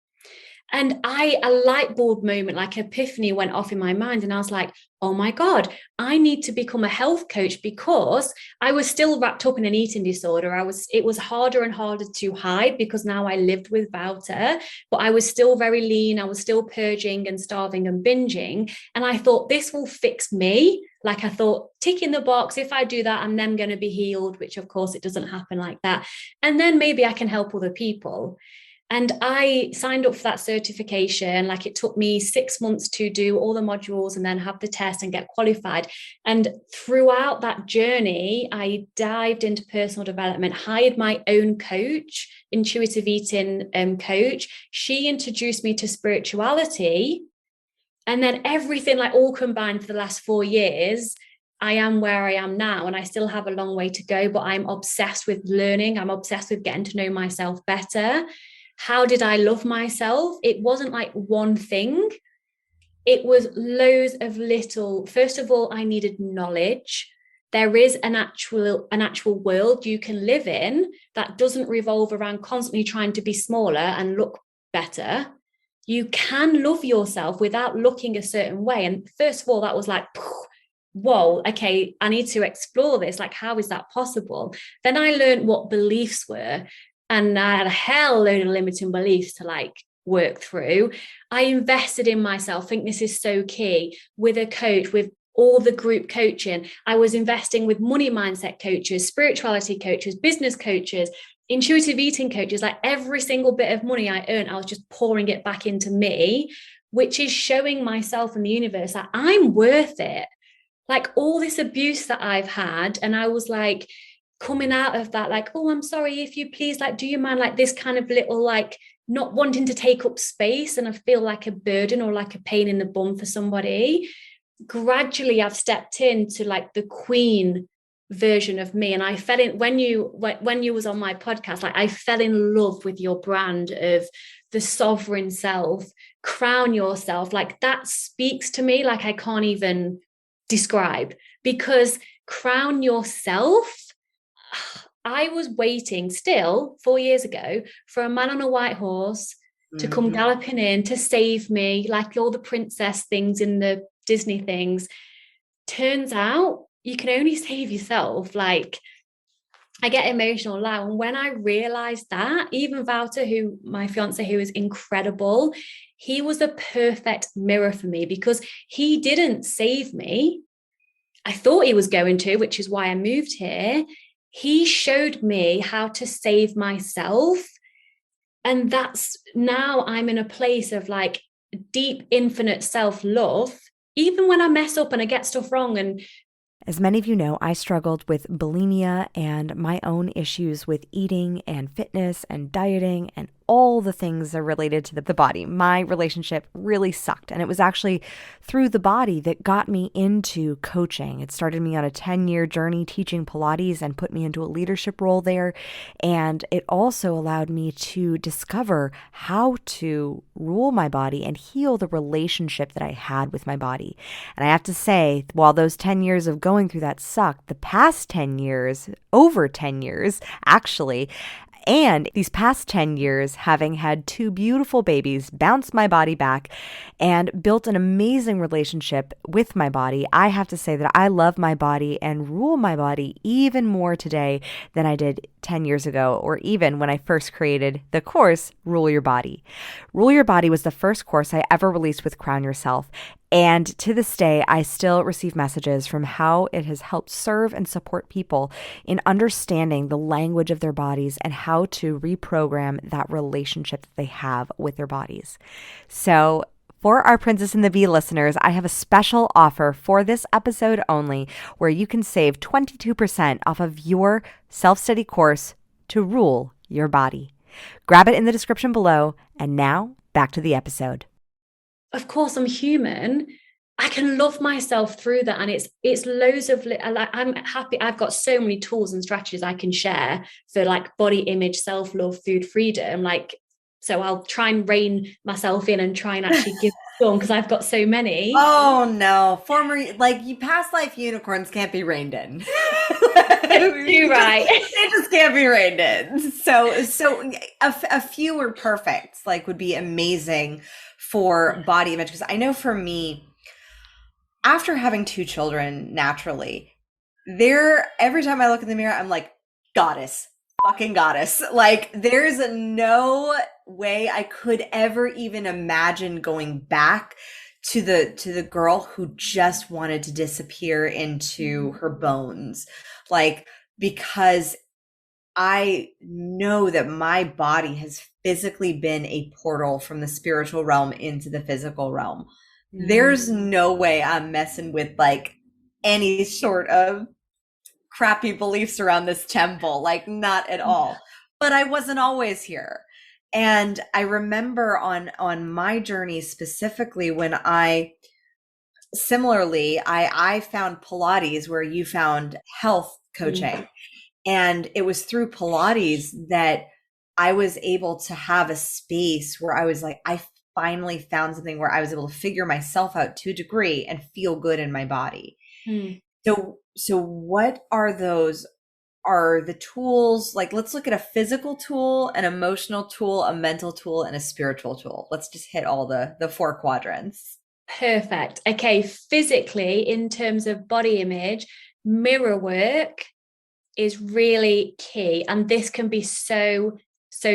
And a light bulb moment, like epiphany went off in my mind. And I was like, oh my God, I need to become a health coach, because I was still wrapped up in an eating disorder. It was harder and harder to hide because now I lived with Wouter, but I was still very lean. I was still purging and starving and binging. And I thought, this will fix me. Like, I thought, tick in the box. If I do that, I'm then going to be healed, which of course it doesn't happen like that. And then maybe I can help other people. And I signed up for that certification. Like, it took me 6 months to do all the modules and then have the test and get qualified. And throughout that journey, I dived into personal development, hired my own coach, intuitive eating coach. She introduced me to spirituality. And then everything, like, all combined for the last 4 years, I am where I am now, and I still have a long way to go, but I'm obsessed with learning. I'm obsessed with getting to know myself better. How did I love myself? It wasn't like one thing. It was loads of little. First of all, I needed knowledge. There is an actual world you can live in that doesn't revolve around constantly trying to be smaller and look better. You can love yourself without looking a certain way. And first of all, that was like, whoa, okay, I need to explore this. Like, how is that possible? Then I learned what beliefs were. And I had a hell load of limiting beliefs to like work through. I invested in myself. I think this is so key, with a coach, with all the group coaching. I was investing with money mindset coaches, spirituality coaches, business coaches, intuitive eating coaches. Like, every single bit of money I earned, I was just pouring it back into me, which is showing myself and the universe that I'm worth it. Like, all this abuse that I've had. And I was like, coming out of that, like, oh, I'm sorry, if you please, like, do you mind, like, this kind of little, like, not wanting to take up space and I feel like a burden or like a pain in the bum for somebody. Gradually I've stepped into like the queen version of me, and I fell in when you was on my podcast, like, I fell in love with your brand of the sovereign self, crown yourself. Like, that speaks to me like I can't even describe, because crown yourself. I was waiting still 4 years ago for a man on a white horse to come galloping in to save me, like all the princess things in the Disney things. Turns out you can only save yourself. Like, I get emotional now. And when I realized that, even Wouter, who my fiance, who is incredible, he was a perfect mirror for me, because he didn't save me. I thought he was going to, which is why I moved here. He showed me how to save myself. And that's now I'm in a place of like deep, infinite self-love, even when I mess up and I get stuff wrong. And as many of you know, I struggled with bulimia and my own issues with eating and fitness and dieting and all the things that are related to the body. My relationship really sucked. And it was actually through the body that got me into coaching. It started me on a 10-year journey teaching Pilates and put me into a leadership role there. And it also allowed me to discover how to rule my body and heal the relationship that I had with my body. And I have to say, while those 10 years of going through that sucked, the past 10 years, over 10 years actually, and these past 10 years, having had 2 beautiful babies, bounced my body back, and built an amazing relationship with my body, I have to say that I love my body and rule my body even more today than I did 10 years ago, or even when I first created the course, Rule Your Body. Rule Your Body was the first course I ever released with Crown Yourself. And to this day, I still receive messages from how it has helped serve and support people in understanding the language of their bodies and how to reprogram that relationship that they have with their bodies. So for our Princess and the Bee listeners, I have a special offer for this episode only where you can save 22% off of your self-study course to rule your body. Grab it in the description below. And now back to the episode. of course I'm human. I can love myself through that. And it's loads of, like, I'm happy. I've got so many tools and strategies I can share for like body image, self-love, food freedom. Like, so I'll try and rein myself in and try and actually give them because I've got so many. Oh no, you past life unicorns can't be reined in. You're right. They just can't be reined in. So a few are perfect, like would be amazing for body image. Because I know for me, after having 2 children, naturally, every time I look in the mirror, I'm like, goddess, fucking goddess. Like, there's no way I could ever even imagine going back to the girl who just wanted to disappear into her bones. Like, because I know that my body has physically been a portal from the spiritual realm into the physical realm. There's no way I'm messing with like any sort of crappy beliefs around this temple, like not at all. But I wasn't always here. And I remember on my journey specifically when I found Pilates where you found health coaching. And it was through Pilates that I was able to have a space where I was like, I finally found something where I was able to figure myself out to a degree and feel good in my body. So what are the tools? Like, let's look at a physical tool, an emotional tool, a mental tool, and a spiritual tool. Let's just hit all the 4 quadrants. Perfect. Okay. Physically, in terms of body image, mirror work is really key. And this can be so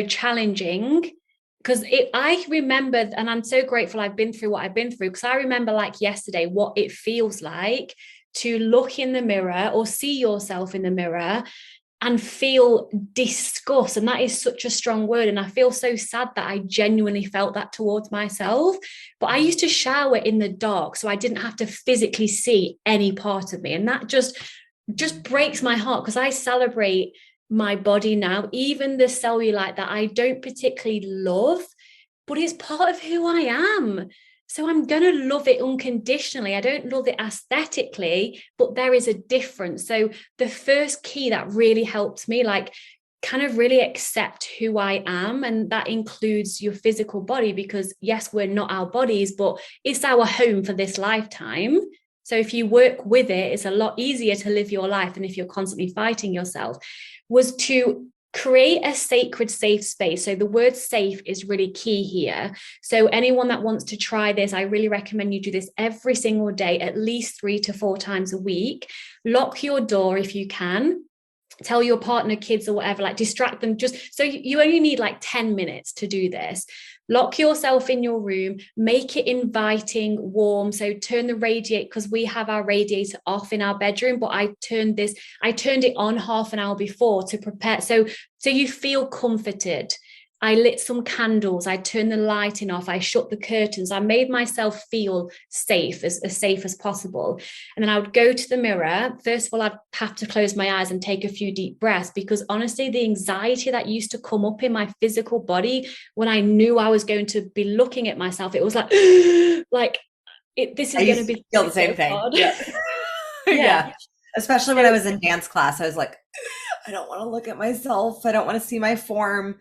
challenging because I remember, and I'm so grateful I've been through what I've been through, because I remember like yesterday what it feels like to look in the mirror or see yourself in the mirror and feel disgust. And that is such a strong word. And I feel so sad that I genuinely felt that towards myself. But I used to shower in the dark, so I didn't have to physically see any part of me. And that just breaks my heart because I celebrate my body now, even the cellulite that I don't particularly love, but it's part of who I am. So I'm going to love it unconditionally. I don't love it aesthetically, but there is a difference. So the first key that really helped me, like, kind of really accept who I am. And that includes your physical body, because yes, we're not our bodies, but it's our home for this lifetime. So if you work with it, it's a lot easier to live your life than if you're constantly fighting yourself. Was to create a sacred, safe space. So the word safe is really key here. So anyone that wants to try this, I really recommend you do this every single day, at least 3 to 4 times a week. Lock your door if you can. Tell your partner, kids, or whatever, like distract them. Just so you only need like 10 minutes to do this. Lock yourself in your room, make it inviting, warm. So turn the radiator, because we have our radiator off in our bedroom, but I turned it on half an hour before to prepare. So you feel comforted. I lit some candles, I turned the lighting off, I shut the curtains, I made myself feel safe, as safe as possible. And then I would go to the mirror. First of all, I'd have to close my eyes and take a few deep breaths, because honestly, the anxiety that used to come up in my physical body when I knew I was going to be looking at myself, it was like, this I is going used to to be feel the same so thing. hard. Yeah. Yeah. Yeah. Especially when I was in dance class, I was like, I don't want to look at myself. I don't want to see my form.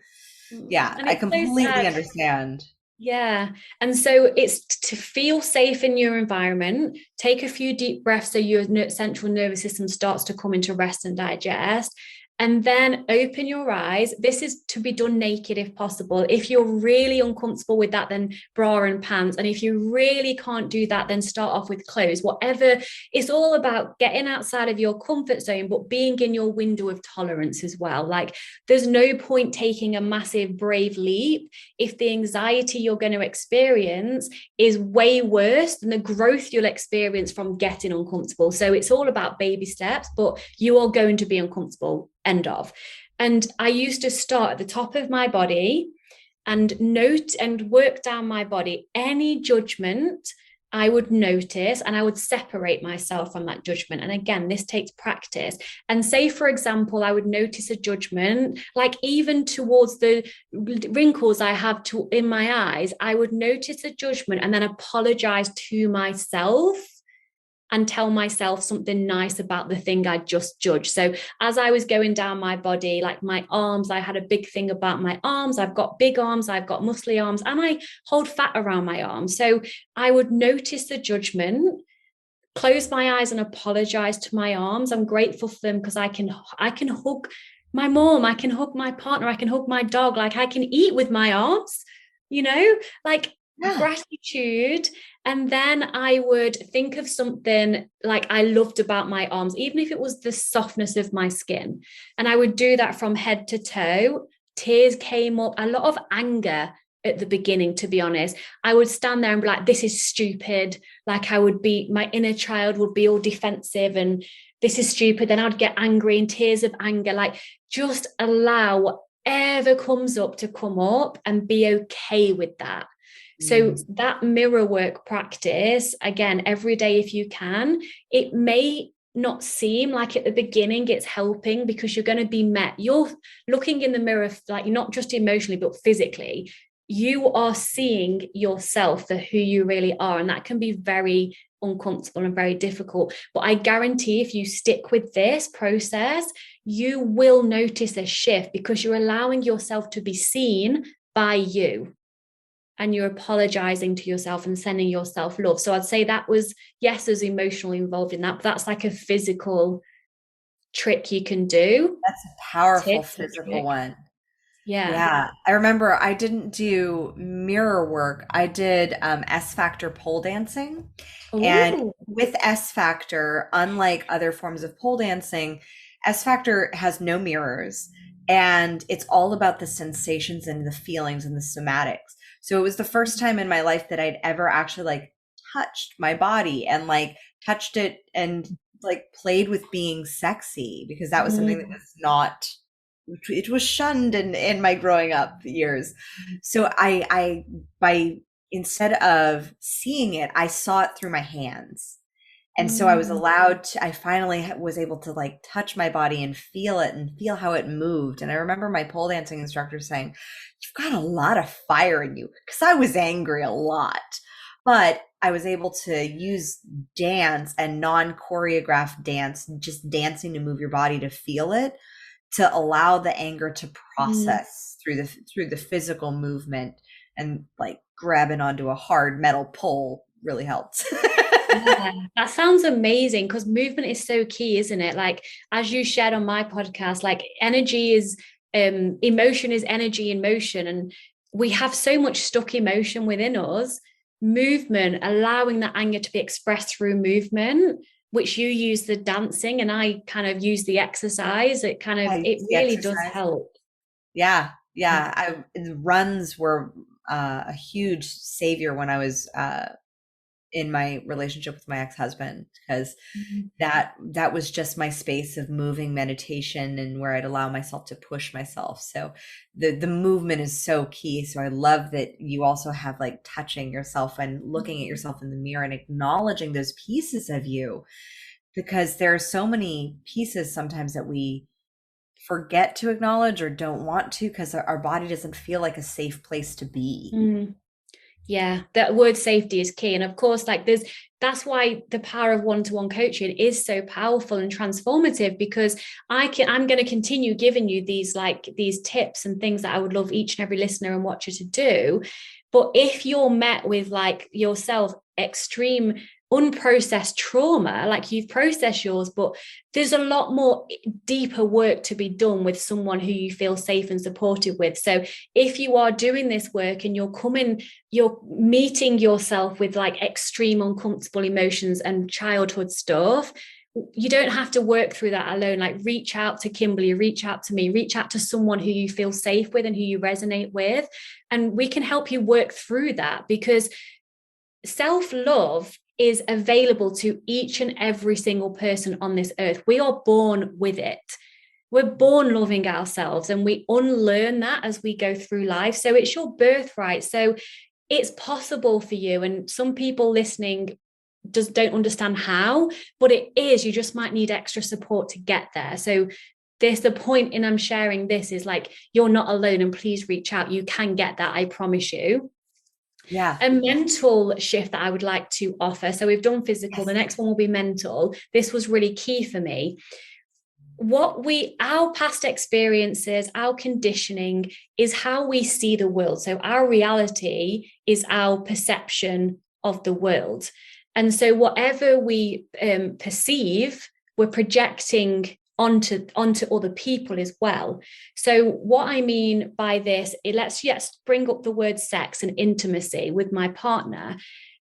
Yeah, And I it's so completely sad. understand. Yeah. And so it's to feel safe in your environment, take a few deep breaths so your central nervous system starts to come into rest and digest. And then open your eyes. This is to be done naked if possible. If you're really uncomfortable with that, then bra and pants. And if you really can't do that, then start off with clothes. Whatever. It's all about getting outside of your comfort zone, but being in your window of tolerance as well. Like, there's no point taking a massive, brave leap if the anxiety you're going to experience is way worse than the growth you'll experience from getting uncomfortable. So it's all about baby steps, but you are going to be uncomfortable, end of. And I used to start at the top of my body and note and work down my body. Any judgment I would notice, and I would separate myself from that judgment. And again, this takes practice. And say, for example, I would notice a judgment, like even towards the wrinkles I have in my eyes, I would notice a judgment and then apologize to myself and tell myself something nice about the thing I just judged. So as I was going down my body, like my arms, I had a big thing about my arms. I've got big arms, I've got muscly arms, and I hold fat around my arms. So I would notice the judgment, close my eyes and apologize to my arms. I'm grateful for them because I can hug my mom, I can hug my partner, I can hug my dog, like I can eat with my arms, like Yeah. gratitude. And then I would think of something like I loved about my arms, even if it was the softness of my skin. And I would do that from head to toe. Tears came up, a lot of anger at the beginning, to be honest. I would stand there and be like, this is stupid. Like my inner child would be all defensive and this is stupid. Then I'd get angry and tears of anger. Like, just allow whatever comes up to come up and be okay with that. So that mirror work practice, again, every day if you can, it may not seem like at the beginning it's helping because you're going to be you're looking in the mirror, like not just emotionally, but physically. You are seeing yourself for who you really are. And that can be very uncomfortable and very difficult. But I guarantee if you stick with this process, you will notice a shift because you're allowing yourself to be seen by you. And you're apologizing to yourself and sending yourself love. So I'd say that was, yes, there's emotionally involved in that, but that's like a physical trick you can do. That's a powerful physical one. Yeah. I remember I didn't do mirror work. I did S Factor pole dancing. Ooh. And with S Factor, unlike other forms of pole dancing, S Factor has no mirrors. And it's all about the sensations and the feelings and the somatics. So it was the first time in my life that I'd ever actually like touched my body and like touched it and like played with being sexy, because that was something that was not, it was shunned in my growing up years. So I by instead of seeing it, I saw it through my hands. And so I was allowed to, I finally was able to like touch my body and feel it and feel how it moved. And I remember my pole dancing instructor saying, you've got a lot of fire in you, because I was angry a lot. But I was able to use dance and non-choreographed dance, just dancing to move your body to feel it, to allow the anger to process through the physical movement. And like grabbing onto a hard metal pole really helped. Yeah, that sounds amazing because movement is so key, isn't it? Like, as you shared on my podcast, like energy is emotion is energy in motion, and we have so much stuck emotion within us. Movement, allowing that anger to be expressed through movement, which you use the dancing and I kind of use the exercise. It really does help. Yeah. The runs were a huge savior when I was in my relationship with my ex-husband, because that was just my space of moving meditation and where I'd allow myself to push myself. So the movement is so key. So I love that you also have like touching yourself and looking at yourself in the mirror and acknowledging those pieces of you, because there are so many pieces sometimes that we forget to acknowledge or don't want to, because our body doesn't feel like a safe place to be. Yeah, that word safety is key. And of course, like that's why the power of one-to-one coaching is so powerful and transformative, because I'm going to continue giving you these tips and things that I would love each and every listener and watcher to do. But if you're met with like yourself extreme unprocessed trauma, like you've processed yours, but there's a lot more deeper work to be done with someone who you feel safe and supported with. So if you are doing this work and you're meeting yourself with like extreme uncomfortable emotions and childhood stuff, you don't have to work through that alone. Like reach out to Kimberly, reach out to me, reach out to someone who you feel safe with and who you resonate with. And we can help you work through that, because self-love is available to each and every single person on this earth. We are born with it. We're born loving ourselves, and we unlearn that as we go through life. So it's your birthright. So it's possible for you. And some people listening don't understand how, but it is. You just might need extra support to get there. So there's the point in I'm sharing this is like, you're not alone, and please reach out. You can get that. I promise you. Yeah. A mental shift that I would like to offer. So we've done physical. Yes. The next one will be mental. This was really key for me. Our past experiences, our conditioning is how we see the world. So our reality is our perception of the world. And so whatever we perceive, we're projecting onto other people as well. So what I mean by this, let's bring up the word sex and intimacy with my partner.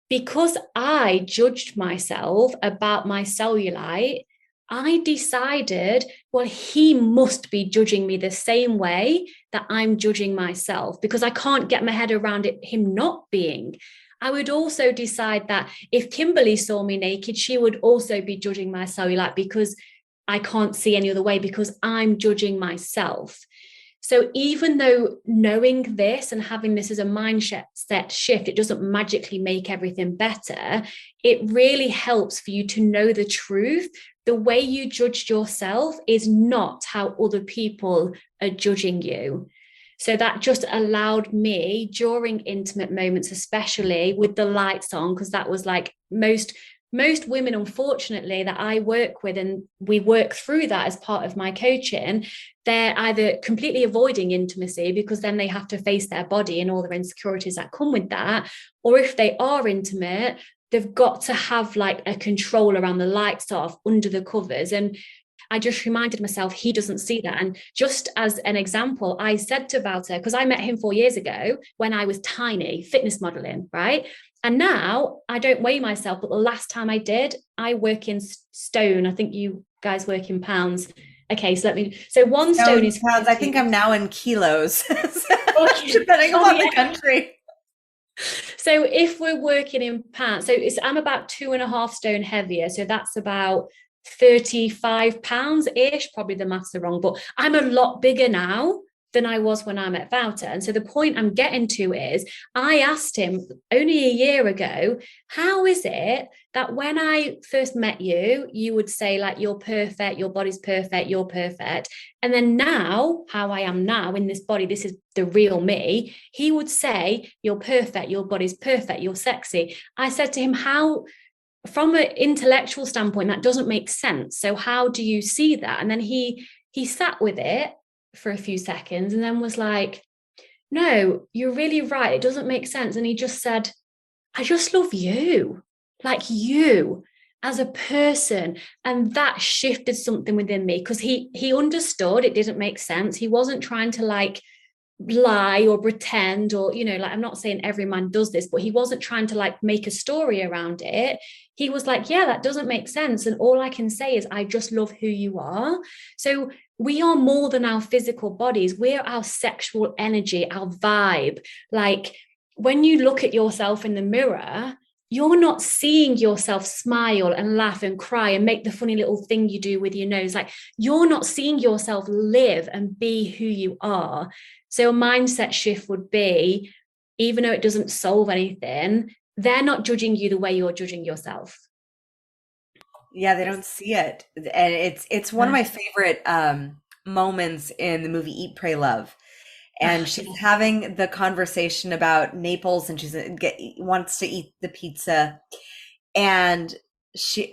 Because I judged myself about my cellulite, I decided, well, he must be judging me the same way that I'm judging myself, because I can't get my head around him not being. I would also decide that if Kimberly saw me naked, she would also be judging my cellulite, because I can't see any other way, because I'm judging myself. So even though knowing this and having this as a mindset shift, it doesn't magically make everything better. It really helps for you to know the truth. The way you judged yourself is not how other people are judging you. So that just allowed me during intimate moments, especially with the lights on, because that was like most women, unfortunately, that I work with, and we work through that as part of my coaching, they're either completely avoiding intimacy because then they have to face their body and all the insecurities that come with that. Or if they are intimate, they've got to have like a control around the lights off, under the covers. And I just reminded myself, he doesn't see that. And just as an example, I said to Walter, because I met him 4 years ago when I was tiny, fitness modeling, right? And now I don't weigh myself, but the last time I did, I work in stone. I think you guys work in pounds. Okay, so one stone is pounds. I think I'm now in kilos, depending on the country. So if we're working in pounds, I'm about 2.5 stone heavier. So that's about 35 pounds ish. Probably the maths are wrong, but I'm a lot bigger now than I was when I met Wouter. And so the point I'm getting to is, I asked him only a year ago, how is it that when I first met you, you would say like, you're perfect, your body's perfect, you're perfect. And then now, how I am now in this body, this is the real me. He would say, you're perfect, your body's perfect, you're sexy. I said to him, how, from an intellectual standpoint, that doesn't make sense. So how do you see that? And then he sat with it for a few seconds and then was like, no, you're really right, it doesn't make sense. And he just said, I just love you, like you as a person. And that shifted something within me, because he understood it didn't make sense. He wasn't trying to like lie or pretend, or like, I'm not saying every man does this, but he wasn't trying to like make a story around it. He was like, yeah, that doesn't make sense, and all I can say is I just love who you are. So we are more than our physical bodies. We're our sexual energy, our vibe. Like when you look at yourself in the mirror, you're not seeing yourself smile and laugh and cry and make the funny little thing you do with your nose. Like, you're not seeing yourself live and be who you are. So a mindset shift would be, even though it doesn't solve anything, they're not judging you the way you're judging yourself. Yeah, they don't see it. And it's one of my favorite moments in the movie Eat, Pray, Love. And she's having the conversation about Naples, and wants to eat the pizza, and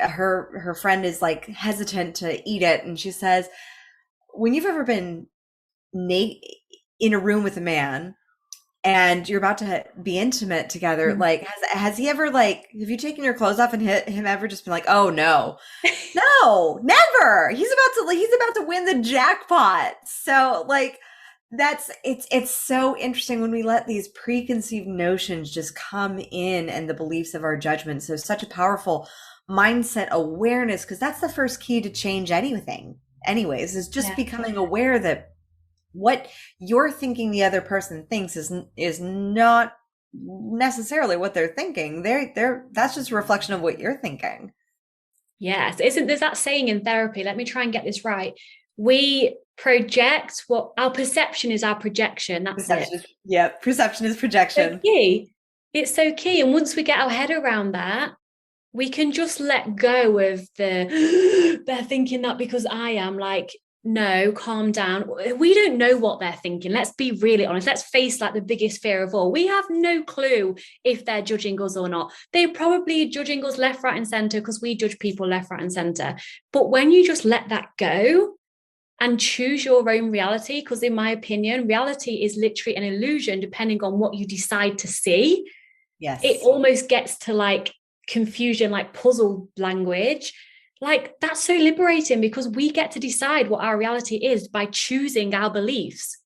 her friend is like hesitant to eat it, and she says, when you've ever been in a room with a man and you're about to be intimate together, like has he ever, like, have you taken your clothes off and him ever just been like, oh no, no, never, he's about to win the jackpot. So like, it's so interesting when we let these preconceived notions just come in, and the beliefs of our judgment. So such a powerful mindset awareness, because that's the first key to change anything anyways, is just becoming aware that what you're thinking the other person thinks is not necessarily what they're thinking. That's just a reflection of what you're thinking. Yes. There's that saying in therapy, let me try and get this right. We project what our perception is, our projection. That's perception it. Perception is projection. It's so key. And once we get our head around that, we can just let go of they're thinking that because I am. Like, no, calm down. We don't know what they're thinking. Let's be really honest. Let's face like the biggest fear of all. We have no clue if they're judging us or not. They're probably judging us left, right, and center, because we judge people left, right, and center. But when you just let that go and choose your own reality, because in my opinion, reality is literally an illusion depending on what you decide to see. Yes. It almost gets to like confusion, like puzzle language. Like, that's so liberating, because we get to decide what our reality is by choosing our beliefs.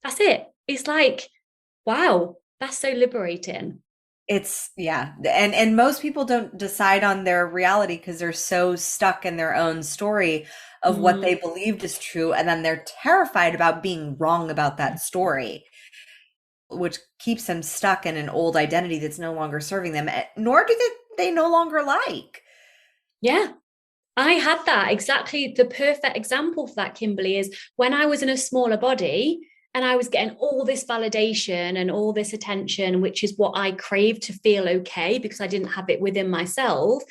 That's it. It's like, wow, that's so liberating. And most people don't decide on their reality because they're so stuck in their own story of what they believed is true, and then they're terrified about being wrong about that story, which keeps them stuck in an old identity that's no longer serving them, nor do they no longer like. Yeah. I had that exactly. The perfect example for that, Kimberly, is when I was in a smaller body and I was getting all this validation and all this attention, which is what I craved to feel okay, because I didn't have it within myself.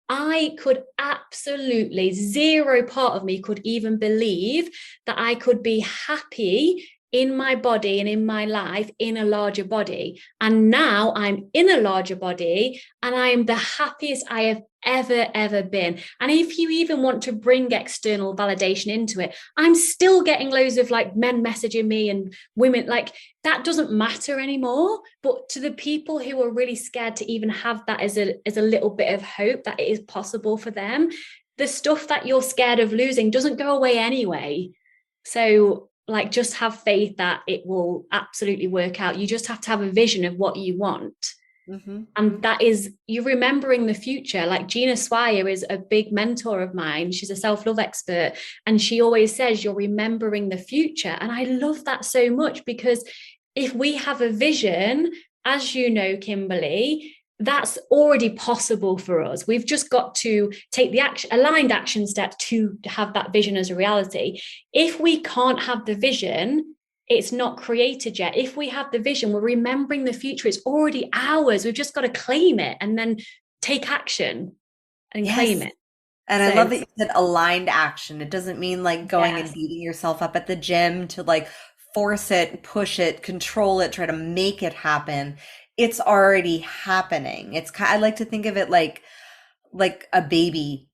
I could absolutely, zero part of me could even believe that I could be happy in my body and in my life in a larger body. And now I'm in a larger body and I am the happiest I have ever been. And if you even want to bring external validation into it, I'm still getting loads of like men messaging me and women. Like, that doesn't matter anymore. But to the people who are really scared to even have that as a little bit of hope that it is possible for them, the stuff that you're scared of losing doesn't go away anyway. So like, just have faith that it will absolutely work out. You just have to have a vision of what you want. And that is, you're remembering the future. Like, Gina Swire is a big mentor of mine. She's a self-love expert. And she always says, you're remembering the future. And I love that so much, because if we have a vision, as you know, Kimberly, that's already possible for us. We've just got to take the aligned action steps to have that vision as a reality. If we can't have the vision, it's not created yet. If we have the vision, we're remembering the future. It's already ours. We've just got to claim it and then take action and claim it. And I love that you said aligned action. It doesn't mean like going and beating yourself up at the gym to like force it, push it, control it, try to make it happen. It's already happening. I like to think of it like a baby.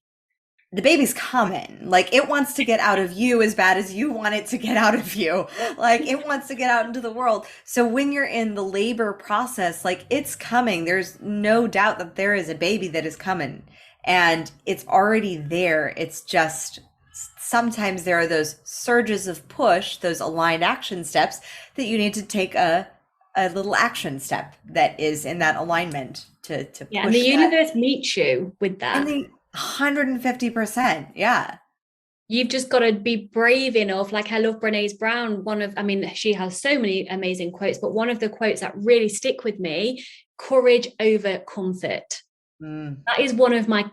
The baby's coming. Like, it wants to get out of you as bad as you want it to get out of you. Like, it wants to get out into the world. So when you're in the labor process, like, it's coming. There's no doubt that there is a baby that is coming, and it's already there. It's just sometimes there are those surges of push, those aligned action steps that you need to take a little action step that is in that alignment to push. And the universe meets you with that. And 150%. Yeah. You've just got to be brave enough. Like, I love Brene's Brown. She has so many amazing quotes, but one of the quotes that really stick with me: courage over comfort. That is one of my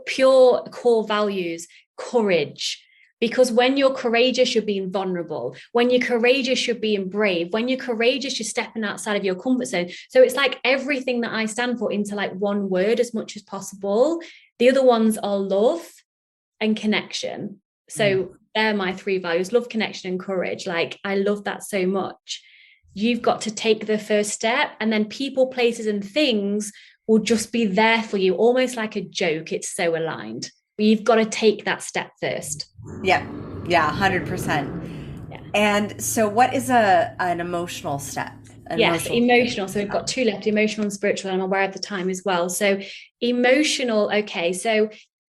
pure core values, courage. Because when you're courageous, you're being vulnerable. When you're courageous, you're being brave. When you're courageous, you're stepping outside of your comfort zone. So it's like everything that I stand for into like one word as much as possible. The other ones are love and connection. So they're my three values: love, connection, and courage. Like, I love that so much. You've got to take the first step, and then people, places, and things will just be there for you, almost like a joke. It's so aligned. But you've got to take that step first. Yeah. 100%. Yeah. And so what is an emotional step? Emotional. So we've got two left: emotional and spiritual. And I'm aware of the time as well. So emotional. Okay. So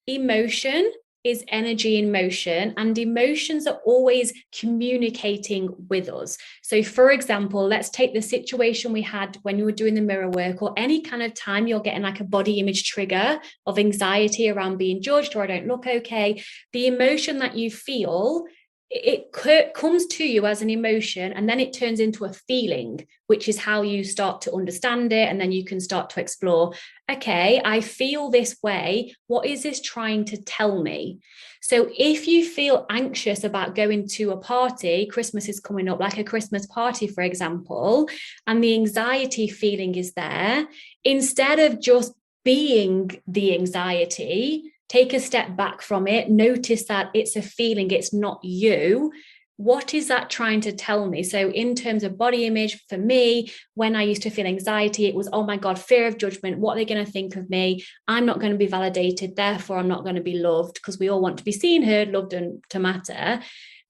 emotion is energy in motion, and emotions are always communicating with us. So for example, let's take the situation we had when you were doing the mirror work, or any kind of time you're getting like a body image trigger of anxiety around being judged, or I don't look okay. The emotion that you feel, it comes to you as an emotion, and then it turns into a feeling, which is how you start to understand it. And then you can start to explore, okay, I feel this way. What is this trying to tell me? So if you feel anxious about going to a party, Christmas is coming up, like a Christmas party, for example, and the anxiety feeling is there, instead of just being the anxiety, take a step back from it. Notice that it's a feeling, it's not you. What is that trying to tell me? So in terms of body image, for me, when I used to feel anxiety, it was, oh my God, fear of judgment. What are they going to think of me? I'm not going to be validated. Therefore, I'm not going to be loved, because we all want to be seen, heard, loved, and to matter.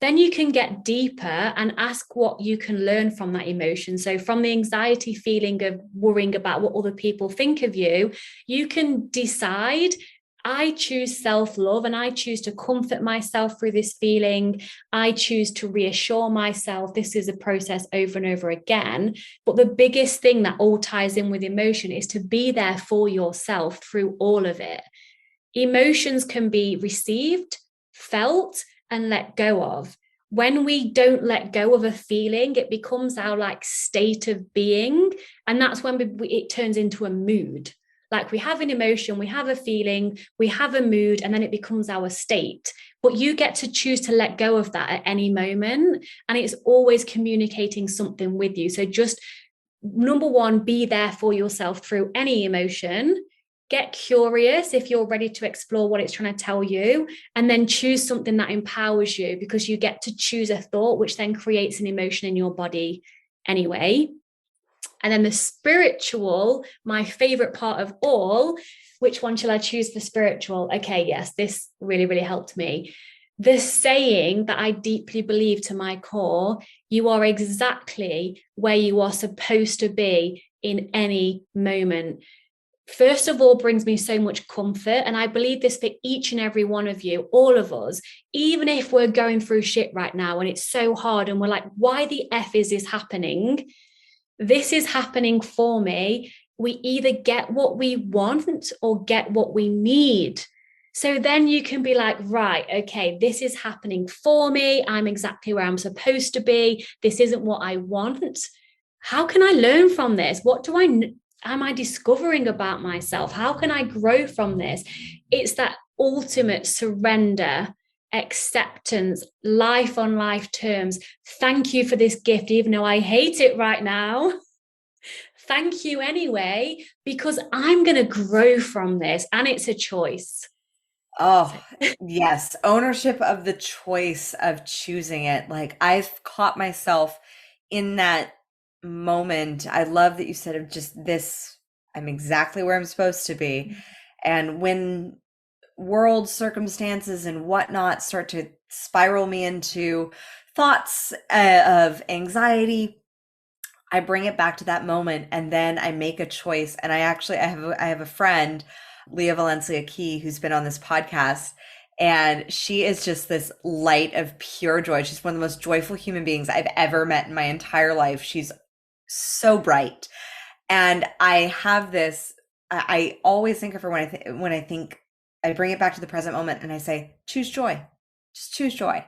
Then you can get deeper and ask what you can learn from that emotion. So from the anxiety feeling of worrying about what other people think of you, you can decide, I choose self-love, and I choose to comfort myself through this feeling. I choose to reassure myself. This is a process over and over again. But the biggest thing that all ties in with emotion is to be there for yourself through all of it. Emotions can be received, felt, and let go of. When we don't let go of a feeling, it becomes our like state of being. And that's when it turns into a mood. Like, we have an emotion, we have a feeling, we have a mood, and then it becomes our state. But you get to choose to let go of that at any moment. And it's always communicating something with you. So just, number one, be there for yourself through any emotion. Get curious if you're ready to explore what it's trying to tell you, and then choose something that empowers you, because you get to choose a thought, which then creates an emotion in your body anyway. And then the spiritual, my favorite part of all. Which one shall I choose for spiritual? Okay, yes, this really, really helped me. The saying that I deeply believe to my core: you are exactly where you are supposed to be in any moment. First of all, brings me so much comfort. And I believe this for each and every one of you, all of us, even if we're going through shit right now and it's so hard and we're like, why the F is this happening? This is happening for me. We either get what we want or get what we need. So then you can be like, right, okay, this is happening for me. I'm exactly where I'm supposed to be. This isn't what I want. How can I learn from this? What am I discovering about myself? How can I grow from this? It's that ultimate surrender, acceptance, life on life terms. Thank you for this gift, even though I hate it right now. Thank you anyway, because I'm going to grow from this, and it's a choice. Oh, yes. Ownership of the choice of choosing it. Like, I've caught myself in that moment. I love that you said of just this, I'm exactly where I'm supposed to be. And when world circumstances and whatnot start to spiral me into thoughts of anxiety, I bring it back to that moment, and then I make a choice. And I have a friend, Leah Valencia Key, who's been on this podcast, and she is just this light of pure joy. She's one of the most joyful human beings I've ever met in my entire life. She's so bright. And I have this, I always think of her when I bring it back to the present moment, and I say, choose joy. Just choose joy.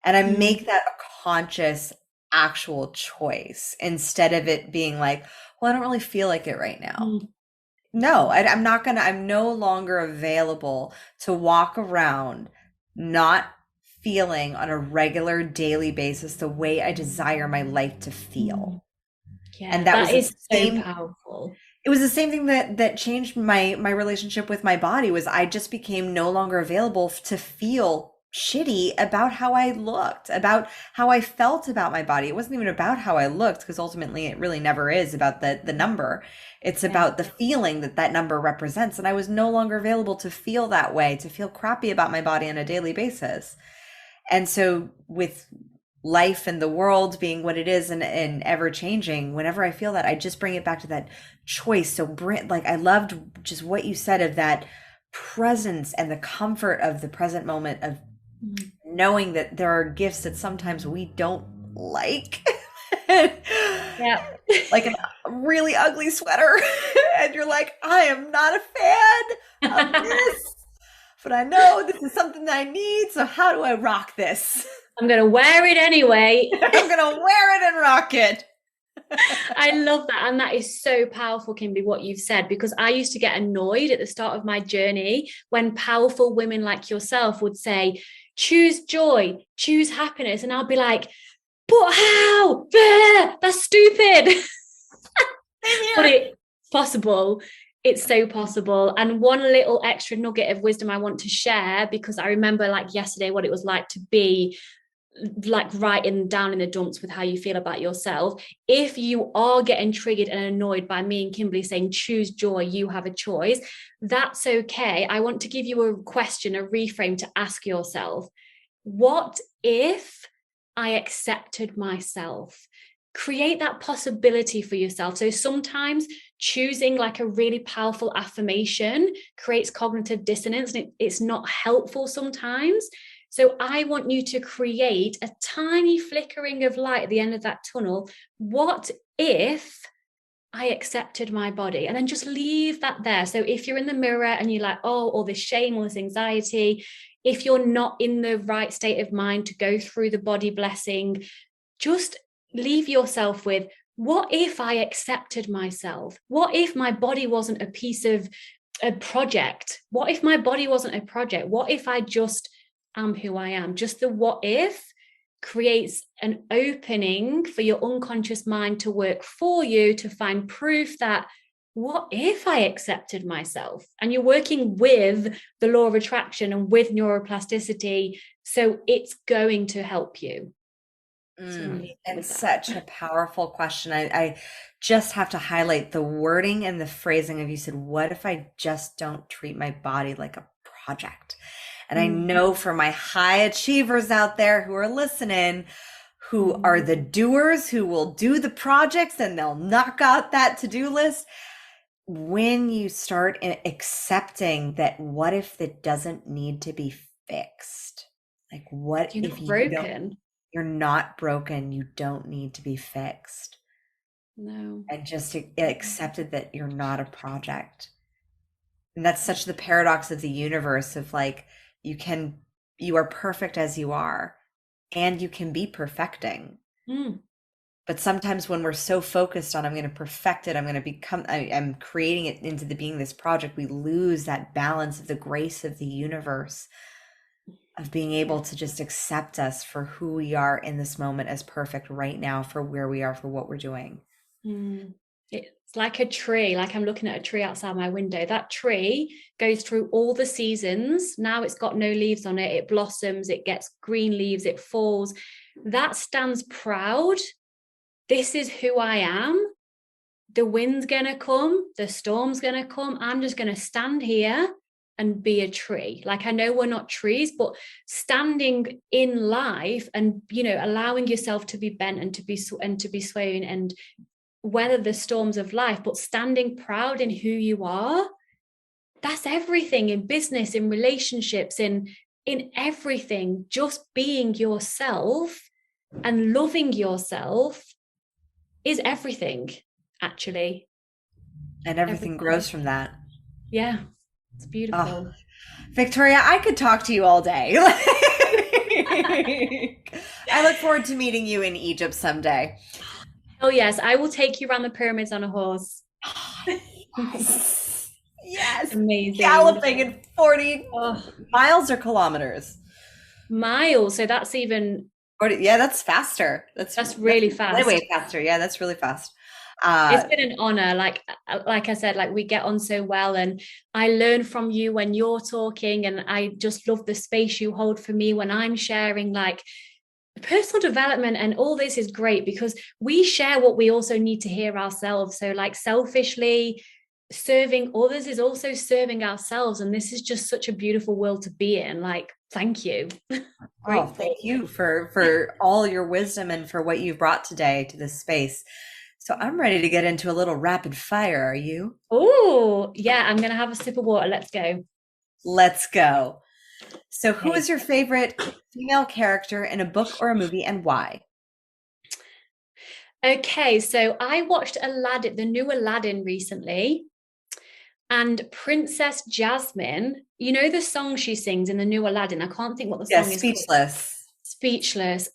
And I make that a conscious, actual choice instead of it being like, well, I don't really feel like it right now. No, I'm no longer available to walk around not feeling on a regular daily basis the way I desire my life to feel. And Yeah, that was that the is so same, powerful. it was the same thing that changed my relationship with my body was I just became no longer available to feel shitty about how I looked, about how I felt about my body. It wasn't even about how I looked because ultimately it really never is about the number. It's Yeah. about the feeling that that number represents. And I was no longer available to feel that way, to feel crappy about my body on a daily basis. And so with life and the world being what it is and ever changing, whenever I feel that, I just bring it back to that choice. So like I loved just what you said of that presence and the comfort of the present moment of knowing that there are gifts that sometimes we don't like. Yeah. Like a really ugly sweater. And you're like, I am not a fan of this, but I know this is something that I need. So how do I rock this? I'm going to wear it anyway. I'm gonna wear it and rock it. I love that. And that is so powerful, Kimberly, what you've said, because I used to get annoyed at the start of my journey when powerful women like yourself would say, choose joy, choose happiness. And I'll be like, but how? That's stupid. But it's possible. It's so possible. And one little extra nugget of wisdom I want to share, because I remember like yesterday what it was like to be like down in the dumps with how you feel about yourself. If you are getting triggered and annoyed by me and Kimberly saying choose joy, you have a choice, that's okay. I want to give you a question, a reframe to ask yourself. What if I accepted myself? Create that possibility for yourself. So sometimes choosing like a really powerful affirmation creates cognitive dissonance, and it's not helpful sometimes. So I want you to create a tiny flickering of light at the end of that tunnel. What if I accepted my body? And then just leave that there. So if you're in the mirror and you're like, oh, all this shame, all this anxiety, if you're not in the right state of mind to go through the body blessing, just leave yourself with, what if I accepted myself? What if my body wasn't a piece of a project? What if my body wasn't a project? What if I just am who I am? Just the what if creates an opening for your unconscious mind to work for you to find proof that what if I accepted myself? And you're working with the law of attraction and with neuroplasticity. So it's going to help you. And such a powerful question. I just have to highlight the wording and the phrasing of you said, what if I just don't treat my body like a project? And I know for my high achievers out there who are listening, who are the doers, who will do the projects and they'll knock out that to-do list. When you start accepting that, what if it doesn't need to be fixed? Like, what You're if not you broken. don't, you're not broken, you don't need to be fixed. No. And just accepted that you're not a project. And that's such the paradox of the universe of like, you are perfect as you are, and you can be perfecting. But sometimes when we're so focused on, I'm going to perfect it, I'm going to become, I'm creating it into the being this project, we lose that balance of the grace of the universe, of being able to just accept us for who we are in this moment as perfect right now, for where we are, for what we're doing. It's like a tree, like I'm looking at a tree outside my window. That tree goes through all the seasons. Now it's got no leaves on it. It blossoms, it gets green leaves, it falls. That stands proud. This is who I am. The wind's going to come, the storm's going to come. I'm just going to stand here and be a tree. Like, I know we're not trees, but standing in life and, you know, allowing yourself to be bent and to be swaying and weather the storms of life, but standing proud in who you are. That's everything in business, in relationships, in everything. Just being yourself and loving yourself is everything, actually. And everything grows from that. Yeah, it's beautiful. Victoria, I could talk to you all day. I look forward to meeting you in Egypt someday. Oh yes, I will take you around the pyramids on a horse. Yes. Yes. Amazing. Galloping in 40 Oh, miles or kilometers. miles. So that's even 40, yeah, that's faster. that's That's really way, fast. way faster. Yeah, that's really fast. It's Uh, been an honor. Like I said, like we get on so well, and I learn from you when you're talking, and I just love the space you hold for me when I'm sharing. Like personal development and all this is great because we share what we also need to hear ourselves. So like selfishly serving others is also serving ourselves, and this is just such a beautiful world to be in. Like thank you. oh, Grateful. thank you for all your wisdom and for what you've brought today to this space. So I'm ready to get into a little rapid fire. Are you? Oh yeah, I'm gonna have a sip of water. Let's go. Let's go. So, who Okay. is your favorite female character in a book or a movie and why? Okay, so I watched Aladdin, the new Aladdin recently, and Princess Jasmine, you know the song she sings in the new Aladdin. I can't think what the Yes, song is called. speechless. Speechless.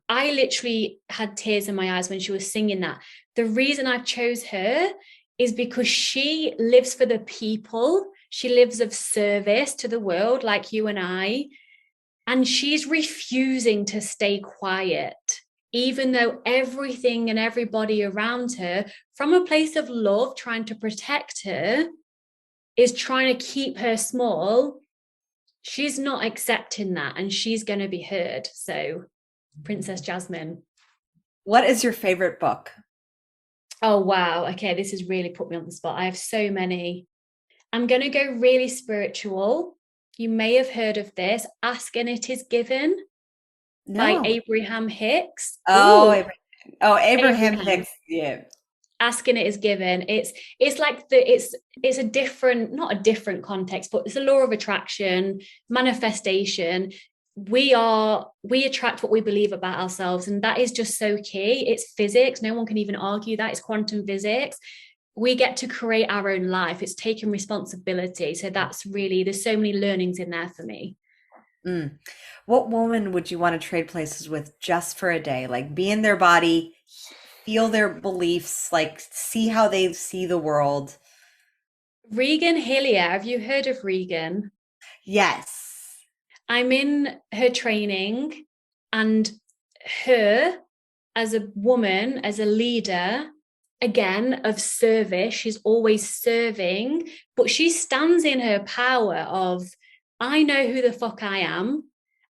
I literally had tears in my eyes when she was singing that. The reason I chose her is because she lives for the people. She lives of service to the world, like you and I. And she's refusing to stay quiet, even though everything and everybody around her, from a place of love, trying to protect her, is trying to keep her small. She's not accepting that, and she's going to be heard. So, Princess Jasmine. What is your favorite book? Oh, wow. Okay, this has really put me on the spot. I have so many. I'm going to go really spiritual. You may have heard of this. Ask and It Is Given by No. Abraham Hicks. Oh, Ooh, Abraham Abraham. Hicks. Yeah. Ask and It Is Given. It's like it's a different, not a different context, but it's a law of attraction, manifestation. We attract what we believe about ourselves, and that is just so key. It's physics. No one can even argue that. It's quantum physics. We get to create our own life. It's taking responsibility. So that's really, there's so many learnings in there for me. Mm. What woman would you want to trade places with just for a day? Like be in their body, feel their beliefs, like see how they see the world. Regan Hillier, have you heard of Regan? Yes. I'm in her training, and her as a woman, as a leader, again, of service, she's always serving, but she stands in her power of, I know who the fuck I am,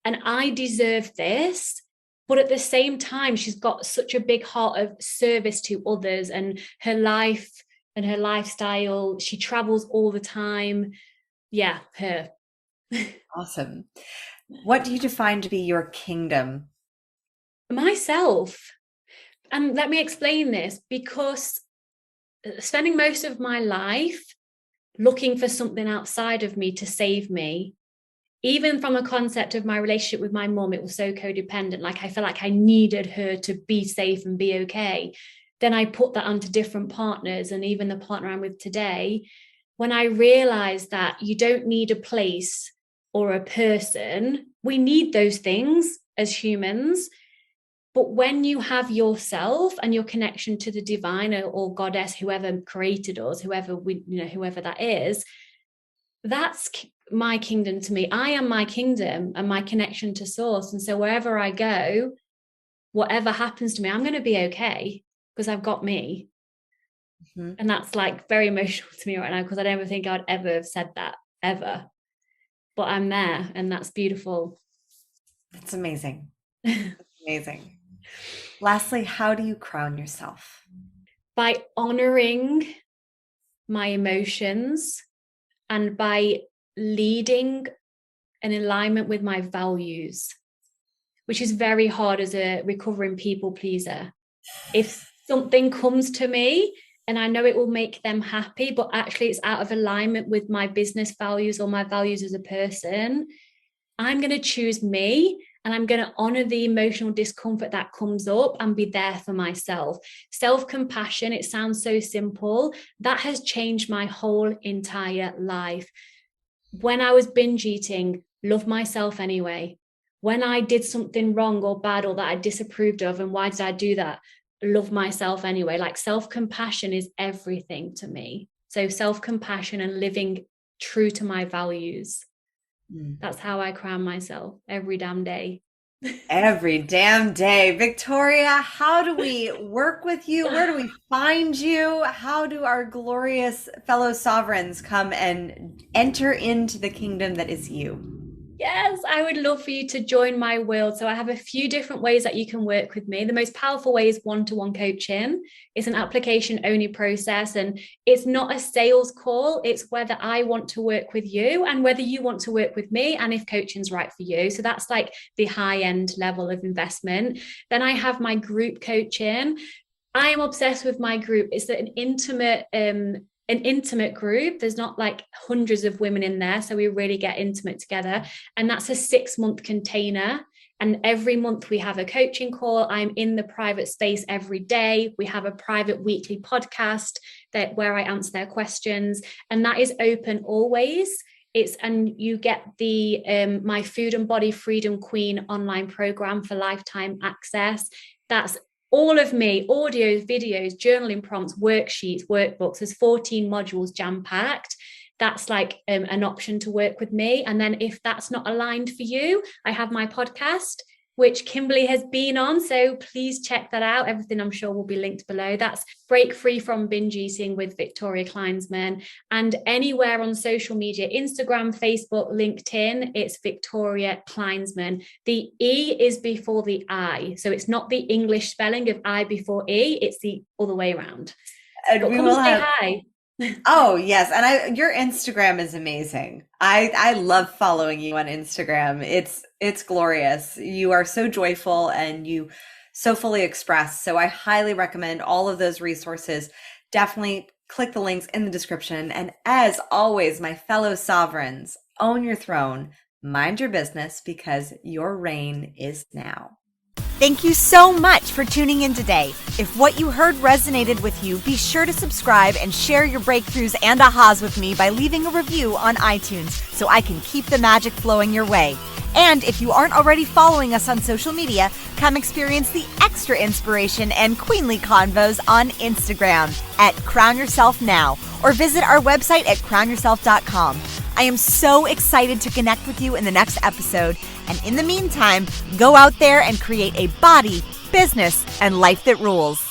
and I deserve this. But at the same time, she's got such a big heart of service to others and her life and her lifestyle. She travels all the time. Yeah, her. Awesome. What do you define to be your kingdom? Myself. And let me explain this, because spending most of my life looking for something outside of me to save me, even from a concept of my relationship with my mom, it was so codependent. Like I felt like I needed her to be safe and be okay. Then I put that onto different partners, and even the partner I'm with today, when I realized that you don't need a place or a person, we need those things as humans. But when you have yourself and your connection to the divine or goddess, whoever created us, whoever that is, that's my kingdom to me. I am my kingdom and my connection to source. And so wherever I go, whatever happens to me, I'm going to be okay because I've got me. Mhm. And that's like very emotional to me right now, because I don't think I'd ever have said that ever. But I'm there, and that's beautiful. That's amazing. Amazing. Lastly, how do you crown yourself? By honoring my emotions and by leading in alignment with my values, which is very hard as a recovering people pleaser. If something comes to me and I know it will make them happy, but actually it's out of alignment with my business values or my values as a person, I'm going to choose me, and I'm going to honor the emotional discomfort that comes up and be there for myself. Self-compassion, it sounds so simple. That has changed my whole entire life. when I was binge eating, love myself anyway. When I did something wrong or bad or that I disapproved of, and why did I do that? Love myself anyway. Like self-compassion is everything to me. So self-compassion and living true to my values. That's how I crown myself every damn day. Every damn day. Victoria, how do we work with you? Where do we find you? How do our glorious fellow sovereigns come and enter into the kingdom that is you? Yes, I would love for you to join my world. So I have a few different ways that you can work with me. The most powerful way is one-to-one coaching. It's an application-only process, and it's not a sales call. It's whether I want to work with you and whether you want to work with me, and if coaching's right for you. So that's like the high-end level of investment. Then I have my group coaching. I am obsessed with my group. It's an intimate group. There's not like hundreds of women in there, so we really get intimate together, and that's a 6-month container. And every month we have a coaching call. I'm in the private space every day. We have a private weekly podcast where I answer their questions, and that is open always. And you get the my Food and Body Freedom Queen online program for lifetime access. That's all of me, audios, videos, journaling prompts, worksheets, workbooks. There's 14 modules jam-packed. That's like an option to work with me. And then if that's not aligned for you, I have my podcast, which Kimberly has been on. So please check that out. Everything I'm sure will be linked below. That's Break Free from Binge Eating with Victoria Kleinsman. And anywhere on social media, Instagram, Facebook, LinkedIn, it's Victoria Kleinsman. The E is before the I. So it's not the English spelling of I before E. It's the other way around. And we will say hi. Oh, yes. And your Instagram is amazing. I love following you on Instagram. It's glorious. You are so joyful and you so fully express. So I highly recommend all of those resources. Definitely click the links in the description. And as always, my fellow sovereigns, own your throne, mind your business, because your reign is now. Thank you so much for tuning in today. If what you heard resonated with you, be sure to subscribe and share your breakthroughs and ahas with me by leaving a review on iTunes so I can keep the magic flowing your way. And if you aren't already following us on social media, come experience the extra inspiration and queenly convos on Instagram at Crown Yourself Now, or visit our website at crownyourself.com. I am so excited to connect with you in the next episode. And in the meantime, go out there and create a body, business, and life that rules.